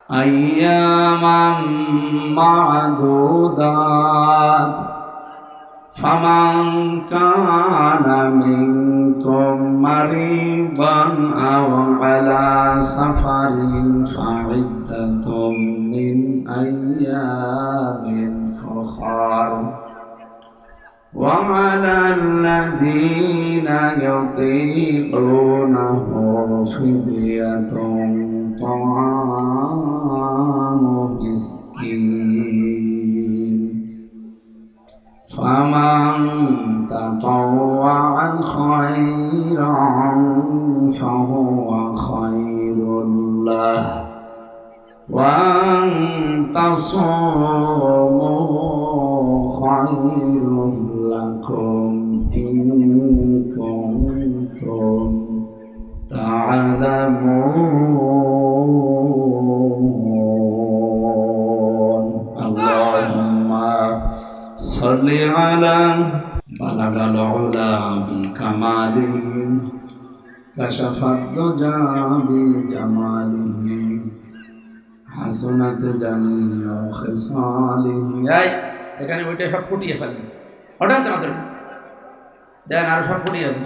أياما معدودات فمن كان منكم مريضا أو على سفر فعدة من أيام أخر وعلى الذين يطيقونه فدية طعام مسكين فمن تطوع خيرا فهو خير له وأن تصوموا خير لكم إن كنتم تعلمون اللهم صل على بلغ العلا بكماله كشف الدجى بجماله حسنت جميع خصاله এখানে ওইটা সব ফুটিয়ে ফেলেন হঠাৎ মাত্র দেন আরো সব ফুটিয়ে আছে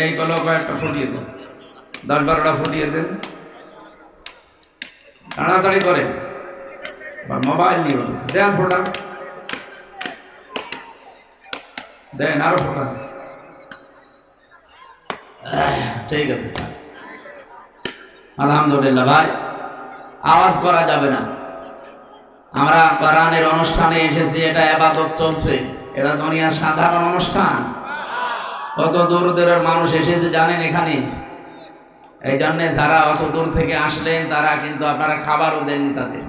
এই গুলো কয়েকটা ফুটিয়ে দেন 10-12টা ফুটিয়ে দেন তাড়াতাড়ি করে বা মোবাইল নিয়ে বসে দেন ফোটা দেন আরো ফোটা ঠিক আছে আলহামদুলিল্লাহ ভাই আওয়াজ করা যাবে না আমরা কোরআনের অনুষ্ঠানে এসেছি এটা ইবাদত চলছে এটা দুনিয়ার সাধারণ অনুষ্ঠান কত দূর দূরের মানুষ এসেছে জানেন এখানে এই জন্য যারা অত দূর থেকে আসলেন তারা কিন্তু আপনারা খাবারও দেননি তাদের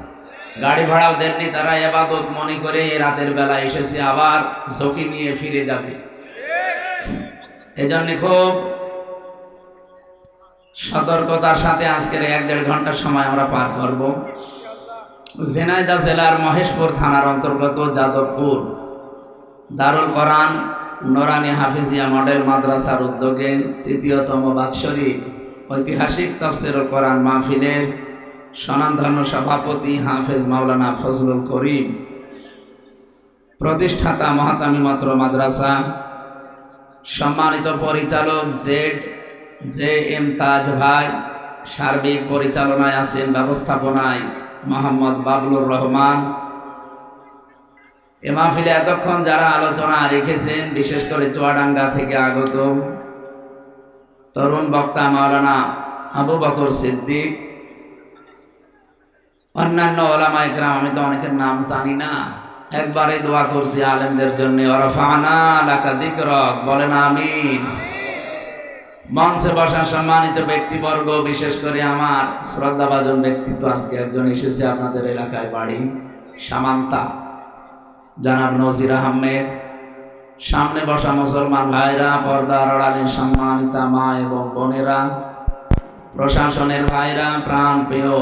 গাড়ি ভাড়াও দেননি তারা ইবাদত মনে করে এই রাতের বেলা এসেছে আবার ঝুঁকি নিয়ে ফিরে যাবে এই জন্য খুব সতর্কতার সাথে আজকের 1-1.5 ঘন্টার সময় আমরা পার করব ঝিনাইদহ জেলার মহেশপুর থানার অন্তর্গত যাদবপুর দারুল কোরআন নুরানি হাফিজিয়া মডেল মাদ্রাসার উদ্যোগে ৩য়তম বাৎসরিক ঐতিহাসিক তাফসীরুল কোরআন মাহফিলের স্বনামধন্য সভাপতি হাফেজ মাওলানা ফজলুল করিম প্রতিষ্ঠাতা মহাতামি মাত্র মাদ্রাসা সম্মানিত পরিচালক জে.এম. তাজ ভাই সার্বিক পরিচালনায় আছেন ব্যবস্থাপনায় মোহাম্মদ বাবলুর রহমান এ মাহফিলে এতক্ষণ যারা আলোচনা রেখেছেন বিশেষ করে চুয়াডাঙ্গা থেকে আগত তরুণ বক্তা মাওলানা আবু বকর সিদ্দিক অন্যান্য ওলামায়ে কেরাম আমি তো অনেকের নাম জানি না একবারে দোয়া করছি আলেমদের জন্য ওয়ারাফানা লাকা যিকরাক বলেন আমিন মঞ্চে বসা সম্মানিত ব্যক্তিবর্গ বিশেষ করে আমার শ্রদ্ধাভাজন ব্যক্তিত্ব আজকে একজন এসেছে আপনাদের এলাকায় বাড়ি সামান্তা জনাব নজির আহমেদ সামনে বসা মুসলমান ভাইরা পর্দার আড়ালের সম্মানিতা মা এবং বোনেরা প্রশাসনের ভাইরা প্রাণ প্রিয়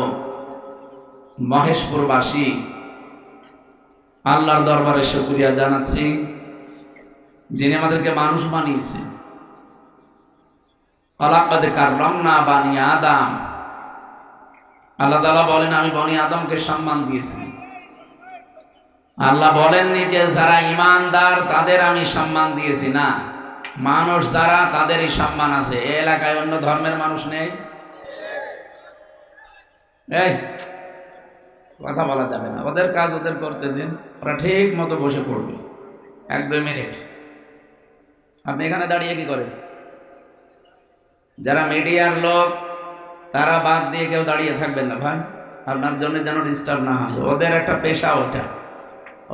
মহেশপুরবাসী আল্লাহর দরবারে শুকরিয়া জানাচ্ছি যিনি আমাদেরকে মানুষ বানিয়েছে ওয়ালাকাদ কাররামনা বানি আদম আল্লাহ তাআলা বলেন আমি বনি আদমকে সম্মান দিয়েছি আল্লাহ বলেননি যে যারা ঈমানদার তাদের আমি সম্মান দিয়েছি না মানুষ যারা তাদেরই সম্মান আছে এই এলাকায় অন্য ধর্মের মানুষ নেই এই কথা বলা যাবে না ওদের কাজ ওদের করতে দিন ওরা ঠিক মতো বসে পড়বে 1-2 মিনিট আপনি এখানে দাঁড়িয়ে কি করেন যারা মিডিয়ার লোক তারা বাদ দিয়ে কেউ দাঁড়িয়ে থাকবেন না ভাই আপনার জন্য যেন ডিস্টার্ব না হয় ওদের একটা পেশা ওটা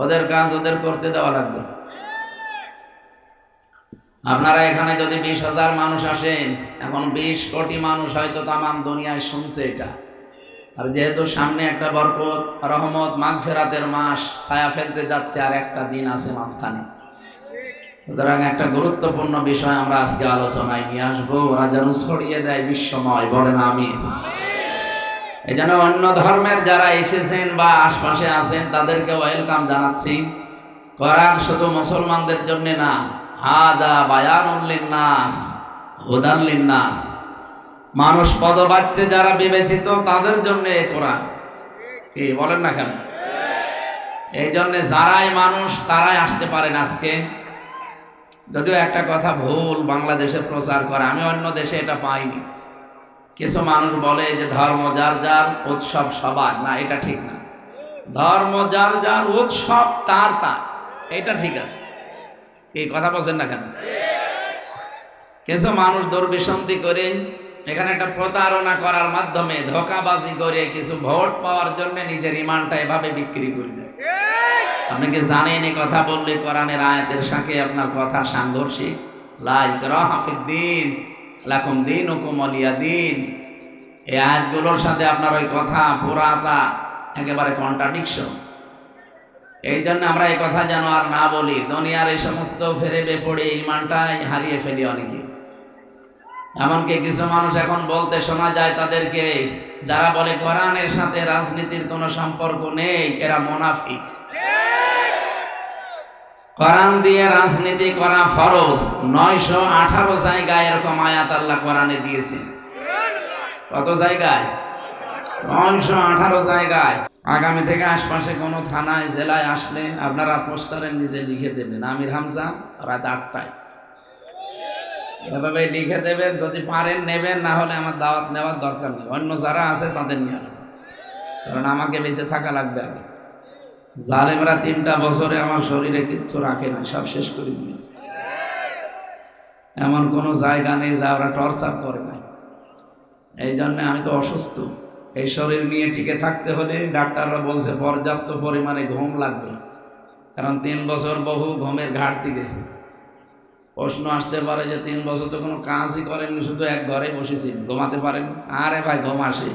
ওদের কাজ ওদের করতে দেওয়া লাগবে আপনারা এখানে যদি 20,000 মানুষ আসেন এখন 20 কোটি মানুষ হয়তো তামাম দুনিয়ায় শুনছে এটা আর যেহেতু সামনে একটা বরকত রহমত মাগফিরাতের মাস ছায়া ফেলতে যাচ্ছে আর একটা দিন আছে মাঝখানে সুতরাং একটা গুরুত্বপূর্ণ বিষয় আমরা আজকে আলোচনায় নিয়ে আসবো ওরা যেন ছড়িয়ে দেয় বিশ্বময় বলেন আমিন এই জন্য অন্য ধর্মের যারা এসেছেন বা আশপাশে আছেন তাদেরকে ওয়েলকাম জানাচ্ছি কোরআন শুধু মুসলমানদের জন্য না হাদা বায়ানুল লিন্নাস হুদাল লিন্নাস মানুষ পদবাচ্যে যারা বিবেচিত তাদের জন্য এই কোরআন। কি বলেন না কেন? এই জন্য যারাই মানুষ তারাই আসতে পারেন আজকে। যদিও একটা কথা ভুল বাংলাদেশে প্রচার করে, আমি অন্য দেশে এটা পাইনি। কিছু মানুষ বলে যে ধর্ম যার যার, উৎসব সবার। না, এটা ঠিক না। ধর্ম যার যার, উৎসব তার তার, এটা ঠিক আছে। এই কথা বলছেন না কেন? কিছু মানুষ দুর্বিসন্ধি করে এখানে একটা প্রতারণা করার মাধ্যমে ধোঁকাবাজি করে কিছু ভোট পাওয়ার জন্য নিজের ইমানটা এভাবে বিক্রি করে দেয়। আপনি কি জানেন এই কথা বললে কোরআনের আয়াতের সাথে আপনার কথা সাংঘর্ষিক? লা ইকরাহা ফিদ্দীন লাকুম দীনুকুম ওয়ালিয়া দীন। এই আয়াতগুলোর সাথে আপনার ওই কথা পুরাটা একেবারে কন্ট্রাডিকশন। এই জন্য আমরা এই কথা যেন আর না বলি। দুনিয়ার এই সমস্ত ফেরে বেপড়ে ইমানটাই হারিয়ে ফেলি অনেকে। এমনকি কিছু মানুষ এখন বলতে শোনা যায় তাদেরকে, যারা বলে কোরআনের সাথে রাজনীতির কোনো সম্পর্ক নেই, এরা মুনাফিক। কোরআন দিয়ে রাজনীতি করা ফরজ। 918 জায়গায় এরকম আয়াত আল্লাহ কোরআনে দিয়েছেন। কত জায়গায়? 918 জায়গায়। আগামী থেকে আশপাশে কোনো থানায় জেলায় আসলে আপনারা পোস্টারের নিচে লিখে দেবেন আমির হামজা রাত 8টায়। এভাবে লিখে দেবেন, যদি পারেন নেবেন, না হলে আমার দাওয়াত নেওয়ার দরকার নেই। অন্য যারা আছে তাদের নিয়ে আসবেন, কারণ আমাকে বেঁচে থাকা লাগবে আগে। জালেমরা 3টা বছরে আমার শরীরে কিচ্ছু রাখে না, সব শেষ করে দিয়েছে। এমন কোনো জায়গা নেই যা ওরা টর্চার করে না। এই জন্য আমি তো অসুস্থ। এই শরীর নিয়ে টিকে থাকতে হলে ডাক্তাররা বলছে পর্যাপ্ত পরিমাণে ঘুম লাগবে, কারণ 3 বছর বহু ঘুমের ঘাটতি গেছে। প্রশ্ন আসতে পারে যে 3 বছর তো কোনো কাজই করেননি, শুধু এক ঘরে বসেছেন, ঘুমাতে পারেন? আরে ভাই, ঘুম আসে।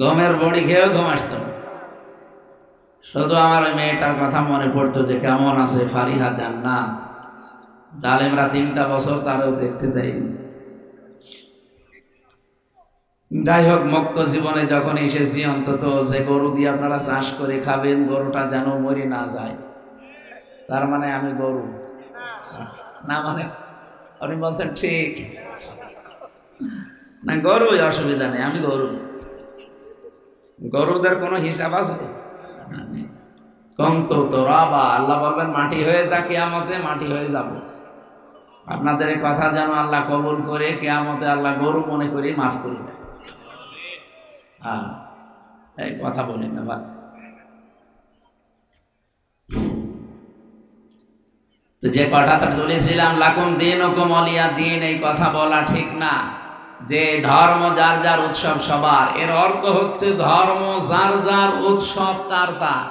ঘুমের বড়ি খেয়েও ঘুম আসতো। শুধু আমার ওই মেয়েটার কথা মনে পড়তো যে কেমন আছে ফারিহা জান্নাত। জালেমরা 3টা বছর তারও দেখতে দেয়নি। যাই হোক, মুক্ত জীবনে যখন এসেছি, অন্তত যে গরু দিয়ে আপনারা চাষ করে খাবেন, গরুটা যেন মরে না যায়। তার মানে আমি গরু না? মানে আপনি বলছেন ঠিক না, গরুই, অসুবিধা নেই, আমি গরু। গরুদের কোনো হিসাব আছে? কম তো রাবা, আল্লাহ বলবেন মাটি হয়ে যা, কিয়ামতে মাটি হয়ে যাব। আপনাদের এই কথা যেন আল্লাহ কবুল করে কিয়ামতে আল্লাহ গরু মনে করে মাফ করে দেয়। হ্যাঁ, এই কথা বলি না ভাই। তো যে কথাটা বলেছিলাম লাকুম দীনুকুম ওয়ালিয়া দীন, এই কথা বলা ঠিক না যে ধর্ম যার যার, উৎসব সবার। এর অর্থ হচ্ছে ধর্ম যার যার, উৎসব তার তার।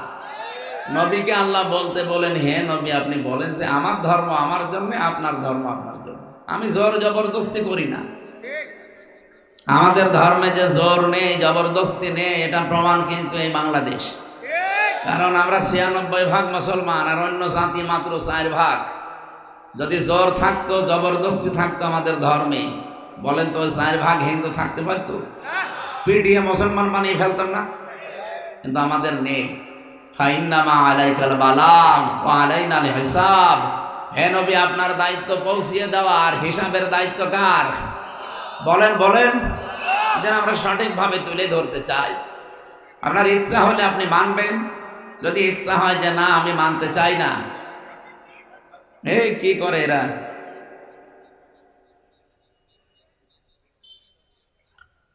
নবীকে আল্লাহ বলতে বলেন, হে নবী, আপনি বলেন যে আমার ধর্ম আমার জন্য, আপনার ধর্ম আপনার জন্য। আমি জোর জবরদস্তি করি না। আমাদের ধর্মে যে জোর নেই, জবরদস্তি নেই, এটা প্রমাণ কিন্তু এই বাংলাদেশ। কারণ আমরা 96% মুসলমান, আর অন্য জাতি মাত্র 4%। যদি জোর থাকতো, জবরদস্তি থাকতো আমাদের ধর্মে, বলেন তো 4% হিন্দু থাকতে পারতো? পিটিয়ে মুসলমান বানিয়ে ফেলতাম না? কিন্তু আমাদের নেই। ফাইন্নামা আলাইকাল বালাগ ওয়া আলাইনাল হিসাব। হে নবী, আপনার দায়িত্ব পৌঁছিয়ে দেওয়া, আর হিসাবের দায়িত্ব কার? বলেন বলেন, যেন আমরা সঠিকভাবে তুলে ধরতে চাই। আপনার ইচ্ছা হলে আপনি মানবেন, যদি ইচ্ছা হয় যে না আমি মানতে চাই না, এই কি করে এরা?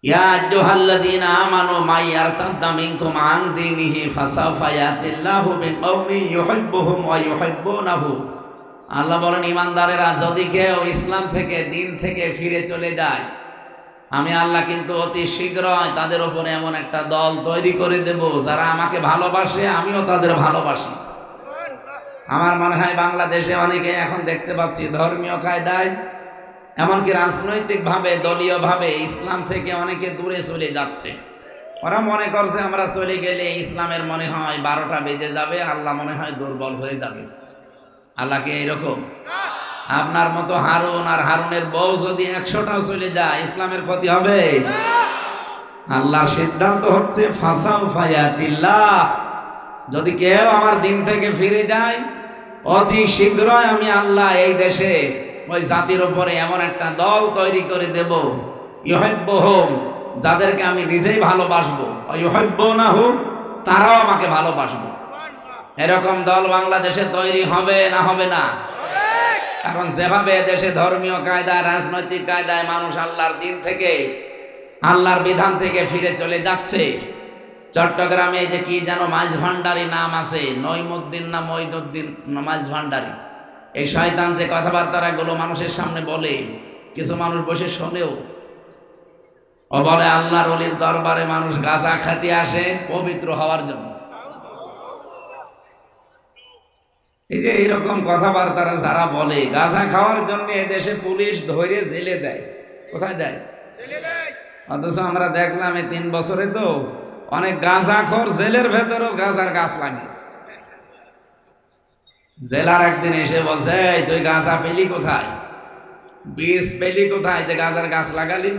ইয়া আইয়ুহাল্লাযীনা আমানু মান ইয়ারতাদ্দা মিনকুম আন দীনিহি ফাসাওফা ইয়াতিল্লাহু বিকওমিন ইউহিব্বুহুম ওয়া ইউহিব্বুনাহু। আল্লাহ বলেন, ঈমানদারেরা যদি কেউ ইসলাম থেকে, দিন থেকে ফিরে চলে যায়, আমি আল্লাহ কিন্তু অতি শীঘ্রই তাদের উপরে এমন একটা দল তৈরি করে দেব যারা আমাকে ভালোবাসে, আমিও তাদের ভালোবাসি। আমার মনে হয় বাংলাদেশে অনেকে এখন দেখতে পাচ্ছি ধর্মীয় কায়দায়, এমনকি রাজনৈতিকভাবে, দলীয়ভাবে ইসলাম থেকে অনেকে দূরে চলে যাচ্ছে। ওরা মনে করছে আমরা চলে গেলে ইসলামের মনে হয় 12টা বেজে যাবে, আল্লাহ মনে হয় দুর্বল হয়ে যাবে। আল্লাহকে এইরকম? আপনার মতো হারুন আর হারুনের বউ যদি 100টাও চলে যায়, ইসলামের ক্ষতি হবে? আল্লাহর সিদ্ধান্ত হচ্ছে ফাসাউফা ইয়াতিল্লাহ, যদি কেউ আমার দিন থেকে ফিরে যায়, অতি শীঘ্রই আমি আল্লাহ এই দেশে ওই জাতির উপরে এমন একটা দল তৈরি করে দেব, ইউহিব্বুহুম, যাদেরকে আমি নিজেই ভালোবাসবো, ইউহিব্বুনাহু, তারাও আমাকে ভালোবাসবে। এরকম দল বাংলাদেশে তৈরি হবে না হবে না? এখন যেভাবে দেশে ধর্মীয় কায়দায়, রাজনৈতিক কায়দায় মানুষ আল্লাহর দিন থেকে, আল্লাহর বিধান থেকে ফিরে চলে যাচ্ছে। চট্টগ্রামে এই যে কি যেন মাঝ ভান্ডারি নাম আছে, নইমুদ্দিন না মঈনুদ্দিন মাঝ ভান্ডারি, এই শয়তান যে কথাবার্তা গুলো মানুষের সামনে বলে, কিছু মানুষ বসে শোনেও। ও বলে আল্লাহর ওলির দরবারে মানুষ গাঁজা খেতে আসে পবিত্র হওয়ার জন্য। এই যে এইরকম কথাবার্তা যারা বলে, গাঁজা খাওয়ার জন্য এদেশে পুলিশ ধরে জেলে দেয়। কোথায় দেয়? অথচ আমরা দেখলাম এই 3 বছরে তো অনেক গাঁজাখোর জেলের ভেতরেও গাঁজার গাছ লাগিয়েছে। জেলার একদিন এসে বলছে, এই তুই গাঁজা পেলি কোথায়, বীজ পেলি কোথায় যে গাঁজার গাছ লাগালি?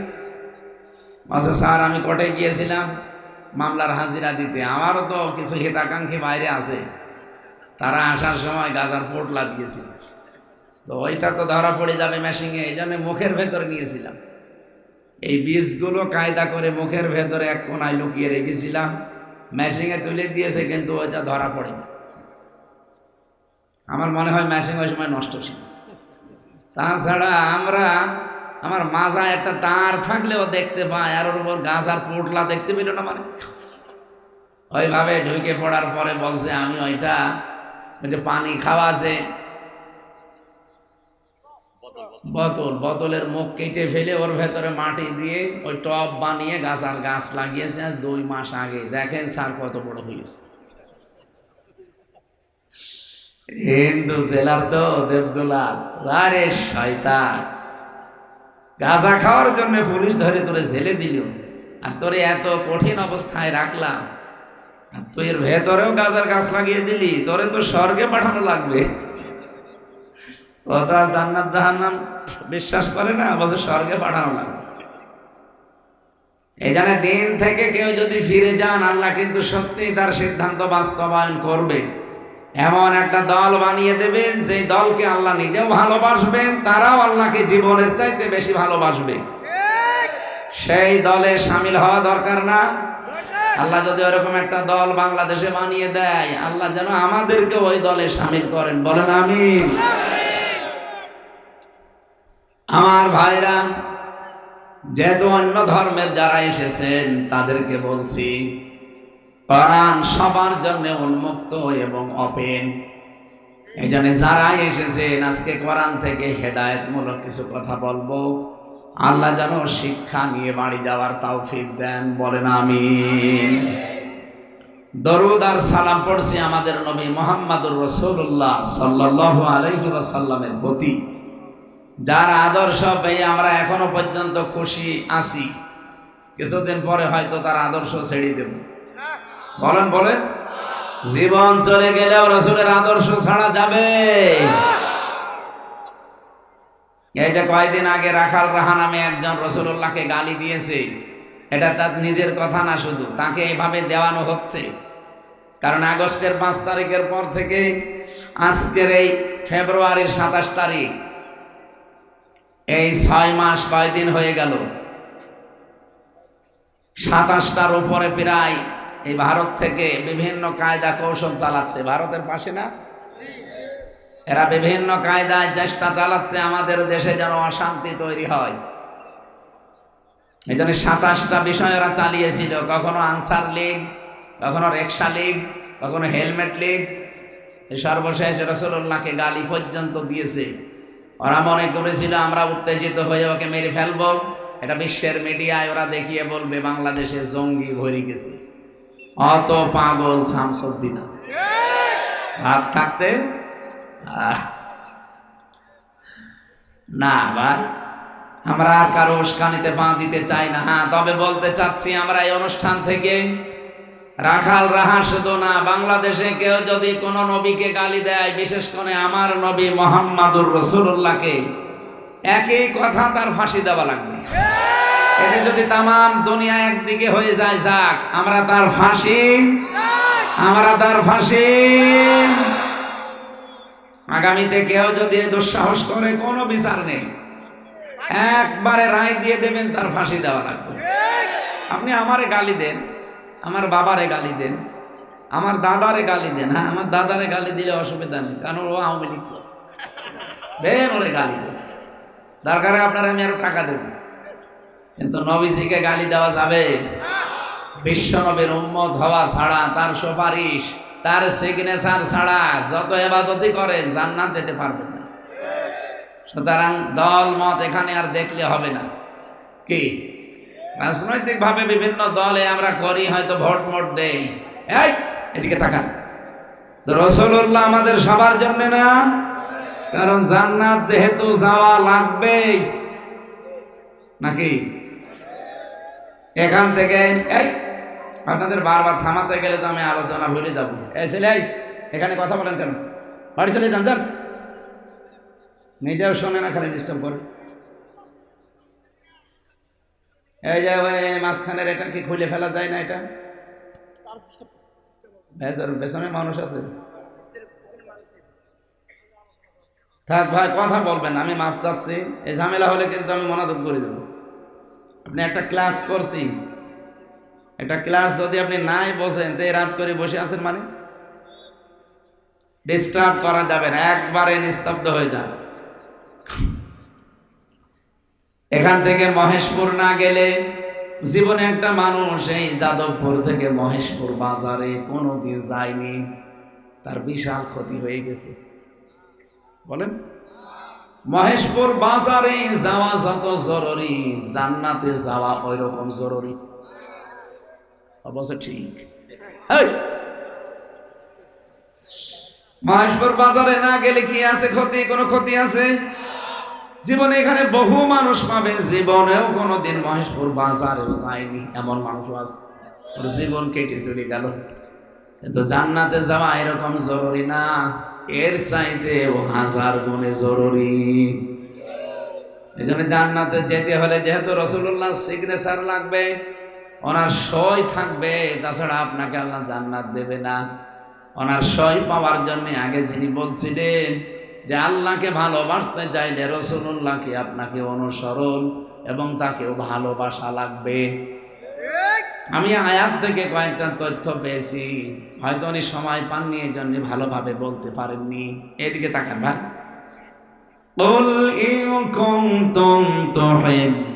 বলছে স্যার আমি কোর্টে গিয়েছিলাম মামলার হাজিরা দিতে, আমারও তো কিছু হিতাকাঙ্ক্ষী বাইরে আছে, তারা আসার সময় গাঁজার পোটলা দিয়েছিল, তো ওইটা তো ধরা পড়ে যাবে মেশিনে, এই জন্য মুখের ভেতর নিয়েছিলাম। এই বীজগুলো কায়দা করে মুখের ভেতরে এক কোনায় লুকিয়ে রেখেছিলাম, মেশিনে তুলে দিয়েছে, কিন্তু ওইটা ধরা পড়েনি। আমার মনে হয় মেশিন ওই সময় নষ্ট ছিল। তাছাড়া আমার মাজায় একটা তার থাকলেও দেখতে পায়, আর ওর উপর গাঁজার পোটলা দেখতে পেল না, মানে ওইভাবে ঢুকে পড়ার পরে বলছে আমি ওইটা পানি খাওয়া যে বোতলের মুখ কেটে ফেলে ওর ভেতরে মাটি দিয়ে ওই টব বানিয়ে গাছার গাছ লাগিয়েছে আজ 2 মাস আগে। দেখেন স্যার কত বড় হয়েছে। হিন্দু জেলার তো দেবদুলাল, আরে শয়তান, গাঁজা খাওয়ার জন্য পুলিশ ধরে তোরে জেলে দিল, আর তোরে এত কঠিন অবস্থায় রাখলাম, আর তুই এর ভেতরেও গাঁজার গাছ লাগিয়ে দিলি, তোরে তো স্বর্গে পাঠানো লাগবে। ও তো আর জান্নাত জাহান্নাম বিশ্বাস করে না, বলছে স্বর্গে পাঠানো লাগবে। এই জন্য দিন থেকে কেউ যদি ফিরে যান, আল্লাহ কিন্তু সত্যিই তার সিদ্ধান্ত বাস্তবায়ন করবে। এমন একটা দল বানিয়ে দেবেন, সেই দলকে আল্লাহ নিজেও ভালোবাসবেন, তারাও আল্লাহকে জীবনের চাইতে বেশি ভালোবাসবে। সেই দলে শামিল হওয়া দরকার না? আল্লাহ যদি ওরকম একটা দল বাংলাদেশে বানিয়ে দেয়, আল্লাহ যেন আমাদেরকে ওই দলে শামিল করেন, বলেন আমিন। আমার ভাইরা, যেহেতু অন্য ধর্মের যারা এসেছেন তাদেরকে বলছি, কোরআন সবার জন্য উন্মুক্ত এবং ওপেন। এই জন্য যারা এসেছেন আজকে কোরআন থেকে হেদায়েতমূলক কিছু কথা বলবো, আল্লাহ যেন শিক্ষা নিয়ে বাড়ি যাওয়ার তৌফিক দেন, বলেন আমিন। দরুদ আর সালাম পড়ছি আমাদের নবী মুহাম্মদুর রাসূলুল্লাহ সাল্লাল্লাহু আলাইহি ওয়াসাল্লামের প্রতি, যার আদর্শ পেয়ে আমরা এখনো পর্যন্ত খুশি আছি। কিছুদিন পরে হয়তো তার আদর্শ ছেড়ে দেব, বলেন বলেন। জীবন চলে গেলেও রাসূলের আদর্শ ছাড়া যাবে? এইটা কয়েকদিন আগে রাখাল রাহা নামে একজন রাসূলুল্লাহকে গালি দিয়েছে, এটা তার নিজের কথা না, শুধু তাকে এভাবে দেওয়ানো হচ্ছে। কারণ আগস্টের 5 তারিখের পর থেকে আজকের এই ফেব্রুয়ারির 27 তারিখ, এই 6 মাস কয়দিন হয়ে গেল, 27টার উপরে প্রায় এই ভারত থেকে বিভিন্ন কায়দা কৌশল চালাচ্ছে। ভারতের পাশে না, এরা বিভিন্ন কায়দায় চেষ্টা চালাচ্ছে আমাদের দেশে যেন অশান্তি তৈরি হয়। এই জন্য 27টা বিষয় ওরা চালিয়েছিল, কখনো আনসার লীগ, কখনো রিকশা লীগ, কখনো হেলমেট লীগ, সর্বশেষ রাসূলুল্লাহকে গালি পর্যন্ত দিয়েছে। ওরা মনে করেছিল আমরা উত্তেজিত হয়ে ওকে মেরে ফেলবো, এটা বিশ্বের মিডিয়ায় ওরা দেখিয়ে বলবে বাংলাদেশে জঙ্গি ভরে গেছে। অত পাগল শামসুদ্দিন হাত থাকতে না ভাই, আমরা আর কারো উস্কানিতে পা দিতে চাই না। হ্যাঁ, তবে বলতে চাচ্ছি, আমরা এই অনুষ্ঠান থেকে রাখাল রাহা শুধু না, বাংলাদেশে কেউ যদি কোনো নবীকে গালি দেয়, বিশেষ করে আমার নবী মুহাম্মদুর রাসূলুল্লাহকে, একই কথা, তার ফাঁসি দেওয়া লাগবে। এটা যদি তামাম দুনিয়া একদিকে হয়ে যায়, যাক, আমরা তার ফাঁসি, আমরা তার ফাঁসি। আগামীতে কেউ যদি দুঃসাহস করে কোনো বিচার নেই, একবারে রায় দিয়ে দেবেন, তার ফাঁসি দেওয়া লাগবে। আপনি আমারে গালি দেন, আমার বাবারে গালি দেন, আমার দাদারে গালি দেন। হ্যাঁ, আমার দাদারে গালি দিলে অসুবিধা নেই, কারণ ও আওয়ামী লীগ করে। দেন, ওরে গালি দেন, দরকারে আপনারা আমি আরো টাকা দেব, কিন্তু নবীজিকে গালি দেওয়া যাবে? বিশ্ব নবীর উম্মত হওয়া ছাড়া, তার সুপারিশ, তার সিগনেচার ছাড়া যত ইবাদতই করেন জান্নাত যেতে পারবেন না। সুতরাং দল মত এখানে আর দেখলে হবে না। কি রাজনৈতিক ভাবে বিভিন্ন দলে আমরা করি, হয়তো ভোট মোট দেই। এই এদিকে তাকান, রাসূলুল্লাহ আমাদের সবার জন্য না, কারণ জান্নাত যেহেতু যাওয়া লাগবেই, নাকি? এখান থেকে এই আপনাদের বারবার থামাতে গেলে তো আমি আলোচনা ভুলে যাব। এই ছেলে, এখানে কথা বলেন কেন? বাড়ি চলে যান, যান। নিজেও শোনে না, খালি ডিস্টার্ব করে। এই যে ওই মাঝখানের এটা কি খুলে ফেলা যায় না? এটা পেছনে মানুষ আছে, থাক ভাই, কথা বলবেন, আমি মাপ চাচ্ছি। এই ঝামেলা হলে কিন্তু আমি মনাদত করে দেবো। আপনি একটা ক্লাস করছি, একটা ক্লাস যদি আপনি নাই বসেন, তো রাত করে বসে আছেন, মানে ডিস্টার্ব করা যাবে না, একবারে নিস্তব্ধ হয়ে যান। এখান থেকে মহেশপুর না গেলে জীবনে একটা মানুষ এই যাদবপুর থেকে মহেশপুর বাজারে কোনোদিন যায়নি, তার বিশাল ক্ষতি হয়ে গেছে। বলেন, মহেশপুর বাজারে যাওয়া যত জরুরি, জান্নাতে যাওয়া ওই রকম জরুরি। অবশ্য ঠিক। মহেশপুর বাজারে না গেলে কি আছে ক্ষতি? কোনো ক্ষতি আছে? জীবনে এখানে বহু মানুষ পাবে, জীবনেও কোনোদিন মহেশপুর বাজারেও যায়নি এমন মানুষ আছে, ওর জীবন কেটে চলে গেল। কিন্তু জান্নাতে যাওয়া এরকম জরুরি না, এর চাইতেও 1000 গুণে জরুরি। এই জন্য জান্নাতে যেতে হলে যেহেতু রাসূলুল্লাহ সিগনেচার লাগবে, ওনার সই থাকবে, তাছাড়া আপনাকে আল্লাহ জান্নাত দেবে না। ওনার সই পাওয়ার জন্য আগে যিনি বলছিলেন যে আল্লাহকে ভালোবাসতে চাইলে রাসূলুল্লাহকে আপনাকে অনুসরণ এবং তাকেও ভালোবাসা লাগবে। আমি আয়াত থেকে কয়েকটা তথ্য পেয়েছি, হয়তো উনি সময় পাননি, এই জন্য ভালোভাবে বলতে পারেননি। এদিকে তাকান ভাই। কুল ইন কুনতুম তুহিব্বুনাল্লাহা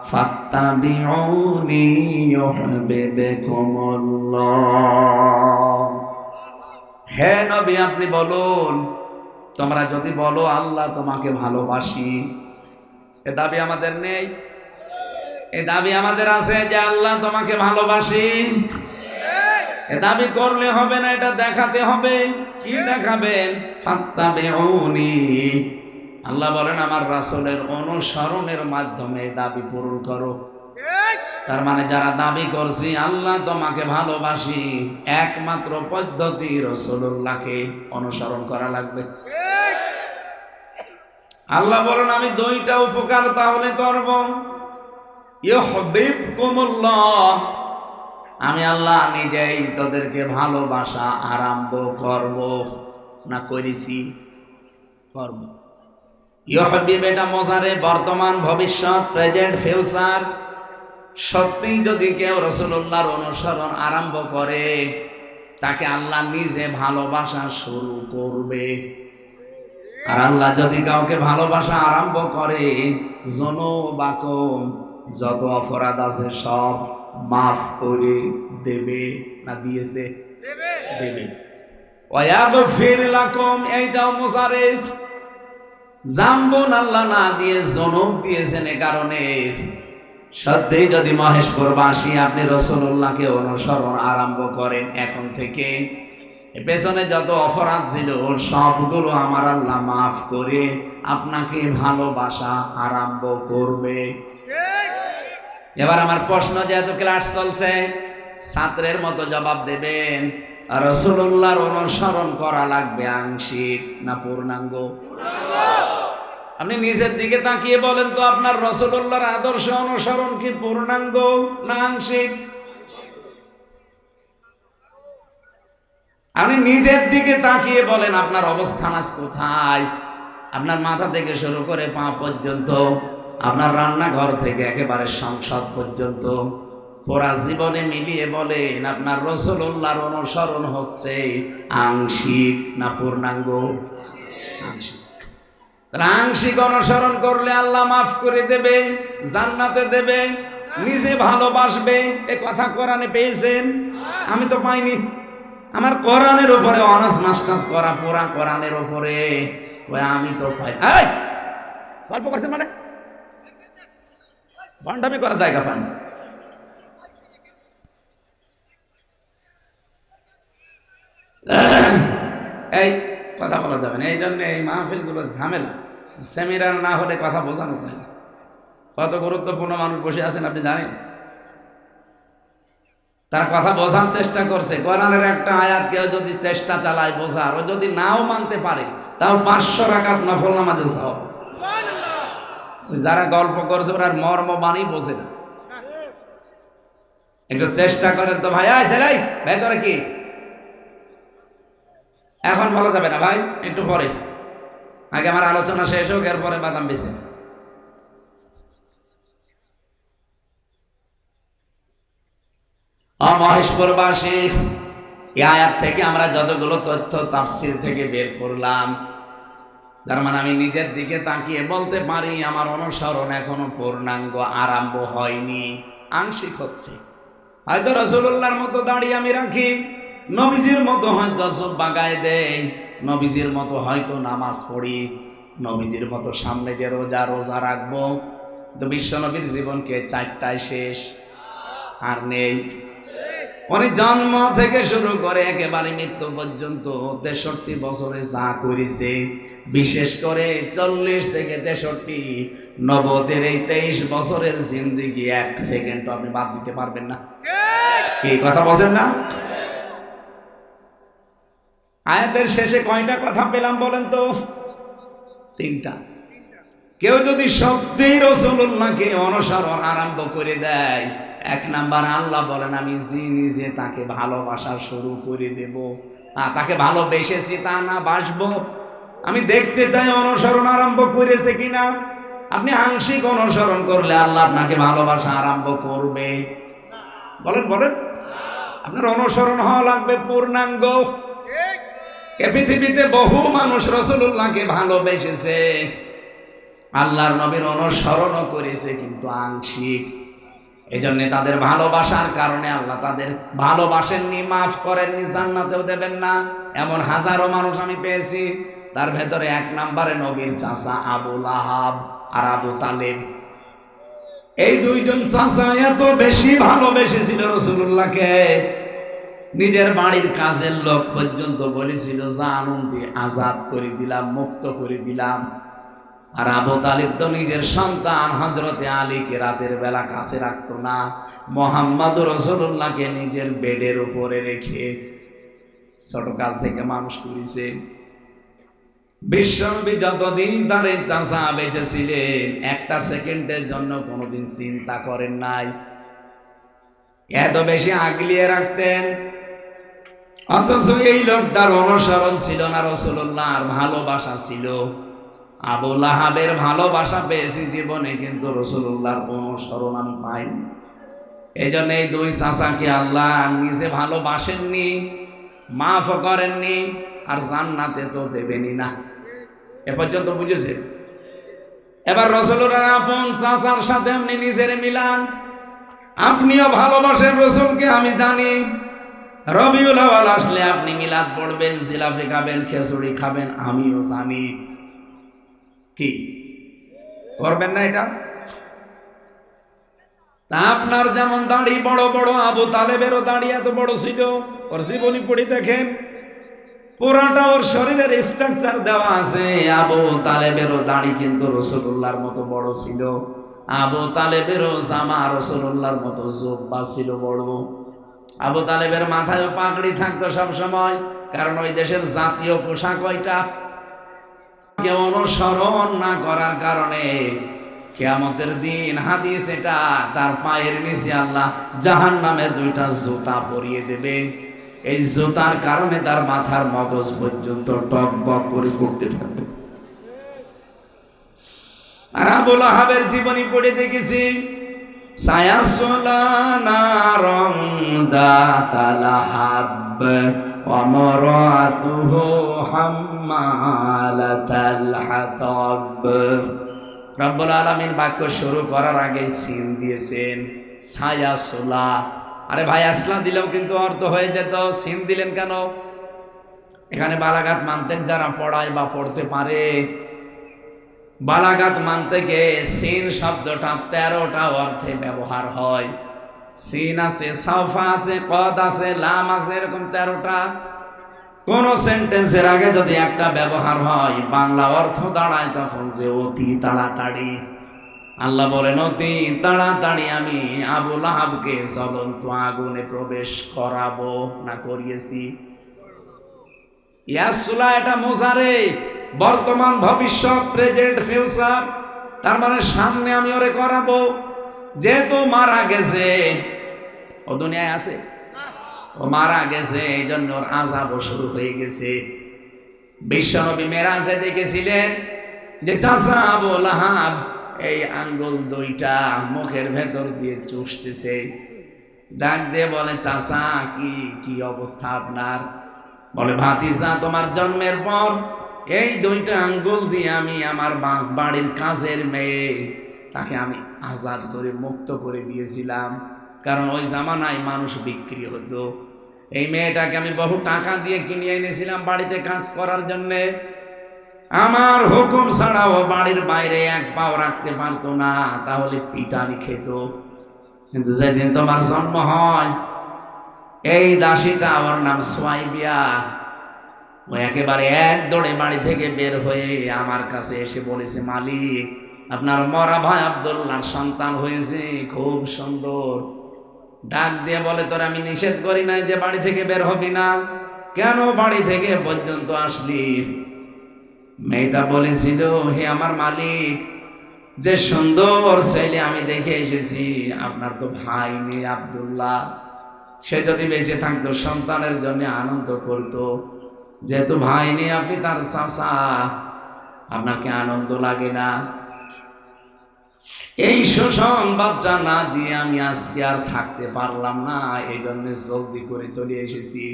ফাত্তাবিউনি ইউহিব্বুকুমুল্লাহ। হে নবী, আপনি বলুন, তোমরা যদি বলো আল্লাহ তোমাকে ভালোবাসি, এ দাবি আমাদের নেই? এ দাবি আমাদের আছে যে আল্লাহ তোমাকে ভালোবাসি? এ দাবি করলে হবে না, এটা দেখাতে হবে। কি দেখাবেন? ফাত্তাবিউনি, আল্লাহ বলেন আমার রাসূলের অনুসরণের মাধ্যমে দাবি পূরণ করো। তার মানে যারা দাবি করছি আল্লাহ তোমাকে ভালোবাসি, একমাত্র পদ্ধতি রাসূলুল্লাহকে অনুসরণ করা লাগবে। আল্লাহ বলেন আমি 2টা উপকার তাহলে করব। ইউহিব্বুকুমুল্লাহ, আমি আল্লাহ নিজেই তোদেরকে ভালোবাসা আরম্ভ করব, না করেছি, করব। ইউহিব্বু এটা মোজারে, বর্তমান, ভবিষ্যৎ, প্রেজেন্ট, ফিউচার। সত্যি যদি কেউ রাসূলুল্লাহর অনুসরণ আরম্ভ করে, তাকে আল্লাহ নিজে ভালোবাসা শুরু করবে। আর আল্লাহ যদি কাউকে ভালোবাসা আরম্ভ করে, যুনুবাকুম, যত অপরাধ আছে সব মাফ করে দেবে, না দিয়েছে? দেবে। ওয়ায়াগফির লাকুম, এইটাও মুসারিফ। জাম্বুন আল্লাহ না দিয়ে জনব দিয়েছেন, এ কারণে সত্যি যদি মহেশপুরবাসী আপনি রাসূলুল্লাহকে অনুসরণ আরম্ভ করেন, এখন থেকে পেছনে যত অপরাধ ছিল সবগুলো আমার আল্লাহ মাফ করে আপনাকে ভালোবাসা আরম্ভ করবে। এবার আমার প্রশ্ন, যেহেতু ক্লাস চলছে, ছাত্রের মতো জবাব দেবেন। রাসূলুল্লাহর অনুসরণ করা লাগবে আংশিক না পূর্ণাঙ্গ? আপনি নিজের দিকে তাকিয়ে বলেন তো, আপনার রাসূলুল্লাহর আদর্শ অনুসরণ কি পূর্ণাঙ্গ না আংশিক? আপনি নিজের দিকে তাকিয়ে বলেন আপনার অবস্থান আজ কোথায়। আপনার মাথা থেকে শুরু করে পা পর্যন্ত, আপনার রান্নাঘর থেকে একেবারে সংসদ পর্যন্ত পুরা জীবনে মিলিয়ে বলেন আপনার রাসূলুল্লাহর অনুসরণ হচ্ছে আংশিক না পূর্ণাঙ্গ? আংশিক। আংশিক অনুসরণ করলে আল্লাহ মাফ করে দেবে, জান্নাতে দেবে, নিজে ভালোবাসবে। এ কথা কোরআনে পেয়েছেন? আমি তো পাইনি। আমার কোরআনের উপরে অনার্স মাস্টার্স করা, পুরা কোরআনের উপরে আমি তো পাই। এই গল্প করছেন মানে ভান্ডামি করার জায়গা পাই। এই কথা বলা যাবে না, এই জন্য এই মাহফিলগুলো ঝামেলা। সেমিনার না হলে কথা বোঝানো যায় না। কত গুরুত্বপূর্ণ মানুষ বসে আছেন আপনি জানেন? তার কথা বোঝার চেষ্টা করছে। কোরআনের একটা আয়াত কেউ যদি চেষ্টা চালায় বোঝার, ও যদি নাও মানতে পারে, তাও 500 রাকাত নফল নামাজে সওয়াব। যারা গল্প করছে ওরা মর্ম বাণী বোঝে না। একটু চেষ্টা করেন তো ভাই। ছেলে ভেতরে কি এখন বলা যাবে না ভাই, একটু পরে, আগে আমার আলোচনা শেষ হোক, এরপরে বাদাম বেছে। মহেশপুরবাসী, এই আয়াত থেকে আমরা যতগুলো তথ্য তাফসীর থেকে বের করলাম, তার মানে আমি নিজের দিকে তাকিয়ে বলতে পারি আমার অনুসরণ এখনো পূর্ণাঙ্গ আরম্ভ হয়নি, আংশিক হচ্ছে। হয়তো রাসূলুল্লাহর মতো দাড়ি আমি রাখি, নবীজির মতো হয়তো জুব্বা গায়ে দেই, নবীজির মতো হয়তো নামাজ পড়ি, নবীজির মতো সামনে যে রোজা রাখবো, তো বিশ্বনবীর জীবনকে 4টায় শেষ, আর নেই। উনি জন্ম থেকে শুরু করে একেবারে মৃত্যু পর্যন্ত 63 বছরে যা করেছে, বিশেষ করে 40 থেকে 63 নবতের এই 23 বছরের জিন্দেগি 1 সেকেন্ড আপনি বাদ দিতে পারবেন না। কি কথা বলেন না? আয়াতের শেষে কয়টা কথা পেলাম বলেন তো? 3টা। কেউ যদি সত্যিই রাসূলুল্লাহকে অনুসরণ আরম্ভ করে দেয়, 1 নাম্বার আল্লাহ বলেন আমি নিজে তাকে ভালোবাসা শুরু করে দেব। তাকে ভালোবেসেছি তা না, বাসবো। আমি দেখতে চাই অনুসরণ আরম্ভ করেছে কিনা। আপনি আংশিক অনুসরণ করলে আল্লাহ আপনাকে ভালোবাসা আরম্ভ করবে? বলেন বলেন। আপনার অনুসরণ হওয়া লাগবে পূর্ণাঙ্গ। এ পৃথিবীতে বহু মানুষ রাসূলুল্লাহকে ভালোবেসেছে, আল্লাহর নবীর অনুসরণও করেছে, কিন্তু আংশিক। এই জন্য তাদের ভালোবাসার কারণে আল্লাহ তাদের ভালোবাসেননি, মাফ করেননি, জান্নাতেও দেবেন না। এমন হাজারো মানুষ আমি পেয়েছি। তার ভেতরে 1 নম্বরে নবীর চাচা আবু লাহাব আর আবু তালেব। এই 2জন চাচা এত বেশি ভালোবেসেছিল রাসূলুল্লাহকে, নিজের বাড়ির কাজের লোক পর্যন্ত বলেছিল জানুন দিয়ে আজাদ করে দিলাম, মুক্ত করে দিলাম। আর আবু তালিব তো নিজের সন্তান হযরতে আলীকে রাতের বেলা কাছে রাখতো না, মুহাম্মদুর রাসূলুল্লাহকে নিজের বেডের উপরে রেখে ছোটকাল থেকে মানুষ করেছে। বিশ্বনবী যতদিন তার চাচা বেঁচে ছিলেন, 1টা সেকেন্ডের জন্য কোনোদিন চিন্তা করেন নাই। এত বেশি আগলিয়ে রাখতেন, অথচ এই লোকটার অনুসরণ ছিল না রাসূলুল্লাহর, ভালোবাসা ছিল। আবু লাহাবের ভালোবাসা পেয়েছি জীবনে, কিন্তু রাসূলুল্লাহর অনুসরণ আমি পাইনি। এই জন্য এই 2 চাচাকে আল্লাহ নিজে ভালোবাসেননি, মাফ করেননি, আর জান্নাতে তো দেবেনই না। এ পর্যন্ত বুঝেছেন? এবার রাসূলুল্লাহর আপন চাচার সাথে আপনি নিজের মিলান। আপনিও ভালোবাসেন রাসূলকে, আমি জানি। রবিউল আউয়াল আসলে আপনি মিলাদ পড়বেন, জিলাপি খাবেন, খিচুড়ি খাবেন, আমিও জানি। কি করবেন না এটা? তা আপনার যেমন দাড়ি বড় বড়, আবু তালেবেরও দাড়ি এত বড় ছিল। ওর জীবনী পড়ে দেখেন, পুরাটা ওর শরীরের স্ট্রাকচার দেওয়া আছে। আবু তালেবেরও দাড়ি কিন্তু রাসূলুল্লাহর মতো বড় ছিল। আবু তালেবেরও জামা রাসূলুল্লাহর মতো জুব্বা ছিল বড়। আবু তালেবের মাথায় পাগড়ি থাকতো সব সময়, কারণ ওই দেশের জাতীয় পোশাক ওইটা। কেউ অনুসরণ না করার কারণে কিয়ামতের দিন, হাদিস এটা, তার পায়ের নিচে আল্লাহ জাহান্নামের 2টা জুতা পরিয়ে দেবে। এই জুতার কারণে তার মাথার মগজ পর্যন্ত টক বক করে ফুটতে থাকবে। আর আবু লাহাবের জীবনী পড়ে দেখেছি, সায়াসলা নারং দাতা লাহাব ওয়া মারাতুহু হাম্মালাতাল হাতাব। রব্বুল আলামিন বাক্য শুরু করার আগে সিন দিয়েছেন সায়াসলা। আরে ভাই আসলা দিলেও কিন্তু অর্থ হয়ে যেত, সিন দিলেন কেন? এখানে বালাগাত মানতেক যারা পড়ায় বা পড়তে পারে, বালাগাত মানতেকে সিন শব্দটা 13টা অর্থে ব্যবহার হয়। সিন আছে, সাউফা আছে, কদ আছে, লাম আছে, এরকম 13টা। কোন সেন্টেন্সের আগে যদি একটা ব্যবহার হয়, বাংলা অর্থ দাঁড়ায় তখন যে অতি তাড়াতাড়ি। আল্লাহ বলেন অতি তাড়াতাড়ি আমি আবু লাহাবকে জ্বলন্ত আগুনে প্রবেশ করাবো, না করিয়েছি? ইয়াসুলা এটা মোজারে, বর্তমান ভবিষ্যৎ, প্রেজেন্ট ফিউচার, তার মানে সামনে আমি ওরে করাবো। যেহেতু মারা গেছে, ও দুনিয়ায় আছে, ও মারা গেছে, এই জন্য ওর আযাবও শুরু হয়ে গেছে। বিশ্বনবী মেরাজে দেখেছিলেন যে চাচা আবু লাহাব এই আঙ্গুল দুইটা মুখের ভেতর দিয়ে চুষতেছে। ডাক দিয়ে বলে, চাচা কি কি অবস্থা আপনার? বলে, ভাতিজা তোমার জন্মের পর এই দুইটা আঙ্গুল দিয়ে আমি আমার বাড়ির কাজের মেয়ে তাকে আমি আজাদ করে মুক্ত করে দিয়েছিলাম, কারণ ওই জামানায় মানুষ বিক্রি হতো। এই মেয়েটাকে আমি বহু টাকা দিয়ে কিনে এনেছিলাম বাড়িতে কাজ করার জন্যে। আমার হুকুম ছাড়াও বাড়ির বাইরে এক পাও রাখতে পারতো না, তাহলে পিটানি খেত। কিন্তু যেদিন তোমার জন্ম হয়, এই দাসীটা, ওর নাম সোয়াইবিয়া, ও একেবারে এক দৌড়ে বাড়ি থেকে বের হয়ে আমার কাছে এসে বলেছে, মালিক আপনার মরা ভাই আব্দুল্লাহর সন্তান হয়েছে, খুব সুন্দর। ডাক দিয়ে বলে, তোর আমি নিষেধ করি নাই যে বাড়ি থেকে বের হবি না, কেন বাড়ি থেকে পর্যন্ত আসলি? মেয়েটা বলেছিল, হে আমার মালিক, যে সুন্দর ছেলে আমি দেখে এসেছি, আপনার তো ভাই নেই আব্দুল্লাহ, সে যদি বেঁচে থাকতো সন্তানের জন্য আনন্দ করতো, যেহেতু ভাই নেই আপনি তার চাচা, আপনার কি আনন্দ লাগে না? এই সুসংবাদটা না দিয়ে আমি আজকে আর থাকতে পারলাম না, এই জন্য জলদি করে চলে এসেছি।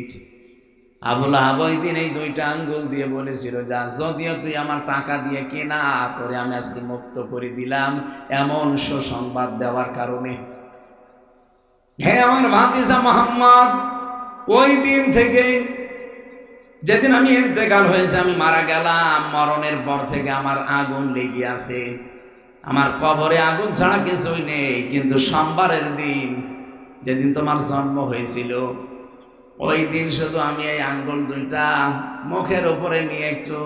আবু লাহাব ওই দিন এই দুইটা আঙ্গুল দিয়ে বলেছিল, যা যদিও তুই আমার টাকা দিয়ে কেনা, তোরে আমি আজকে মুক্ত করে দিলাম এমন সুসংবাদ দেওয়ার কারণে। হে আমার ভাতিজা মুহাম্মদ, ওই দিন থেকে যেদিন আমি ইন্তেকাল হয়েছে, আমি মারা গেলাম, মরণের পর থেকে আমার আগুন লেগে আছে। আমার কবরে আগুন ছাড়া কিছুই নেই, কিন্তু সোমবারের দিন যেদিন তোমার জন্ম হয়েছিল, ওই দিন শুধু আমি এই আঙ্গুল দুইটা মুখের উপরে নিয়ে একটু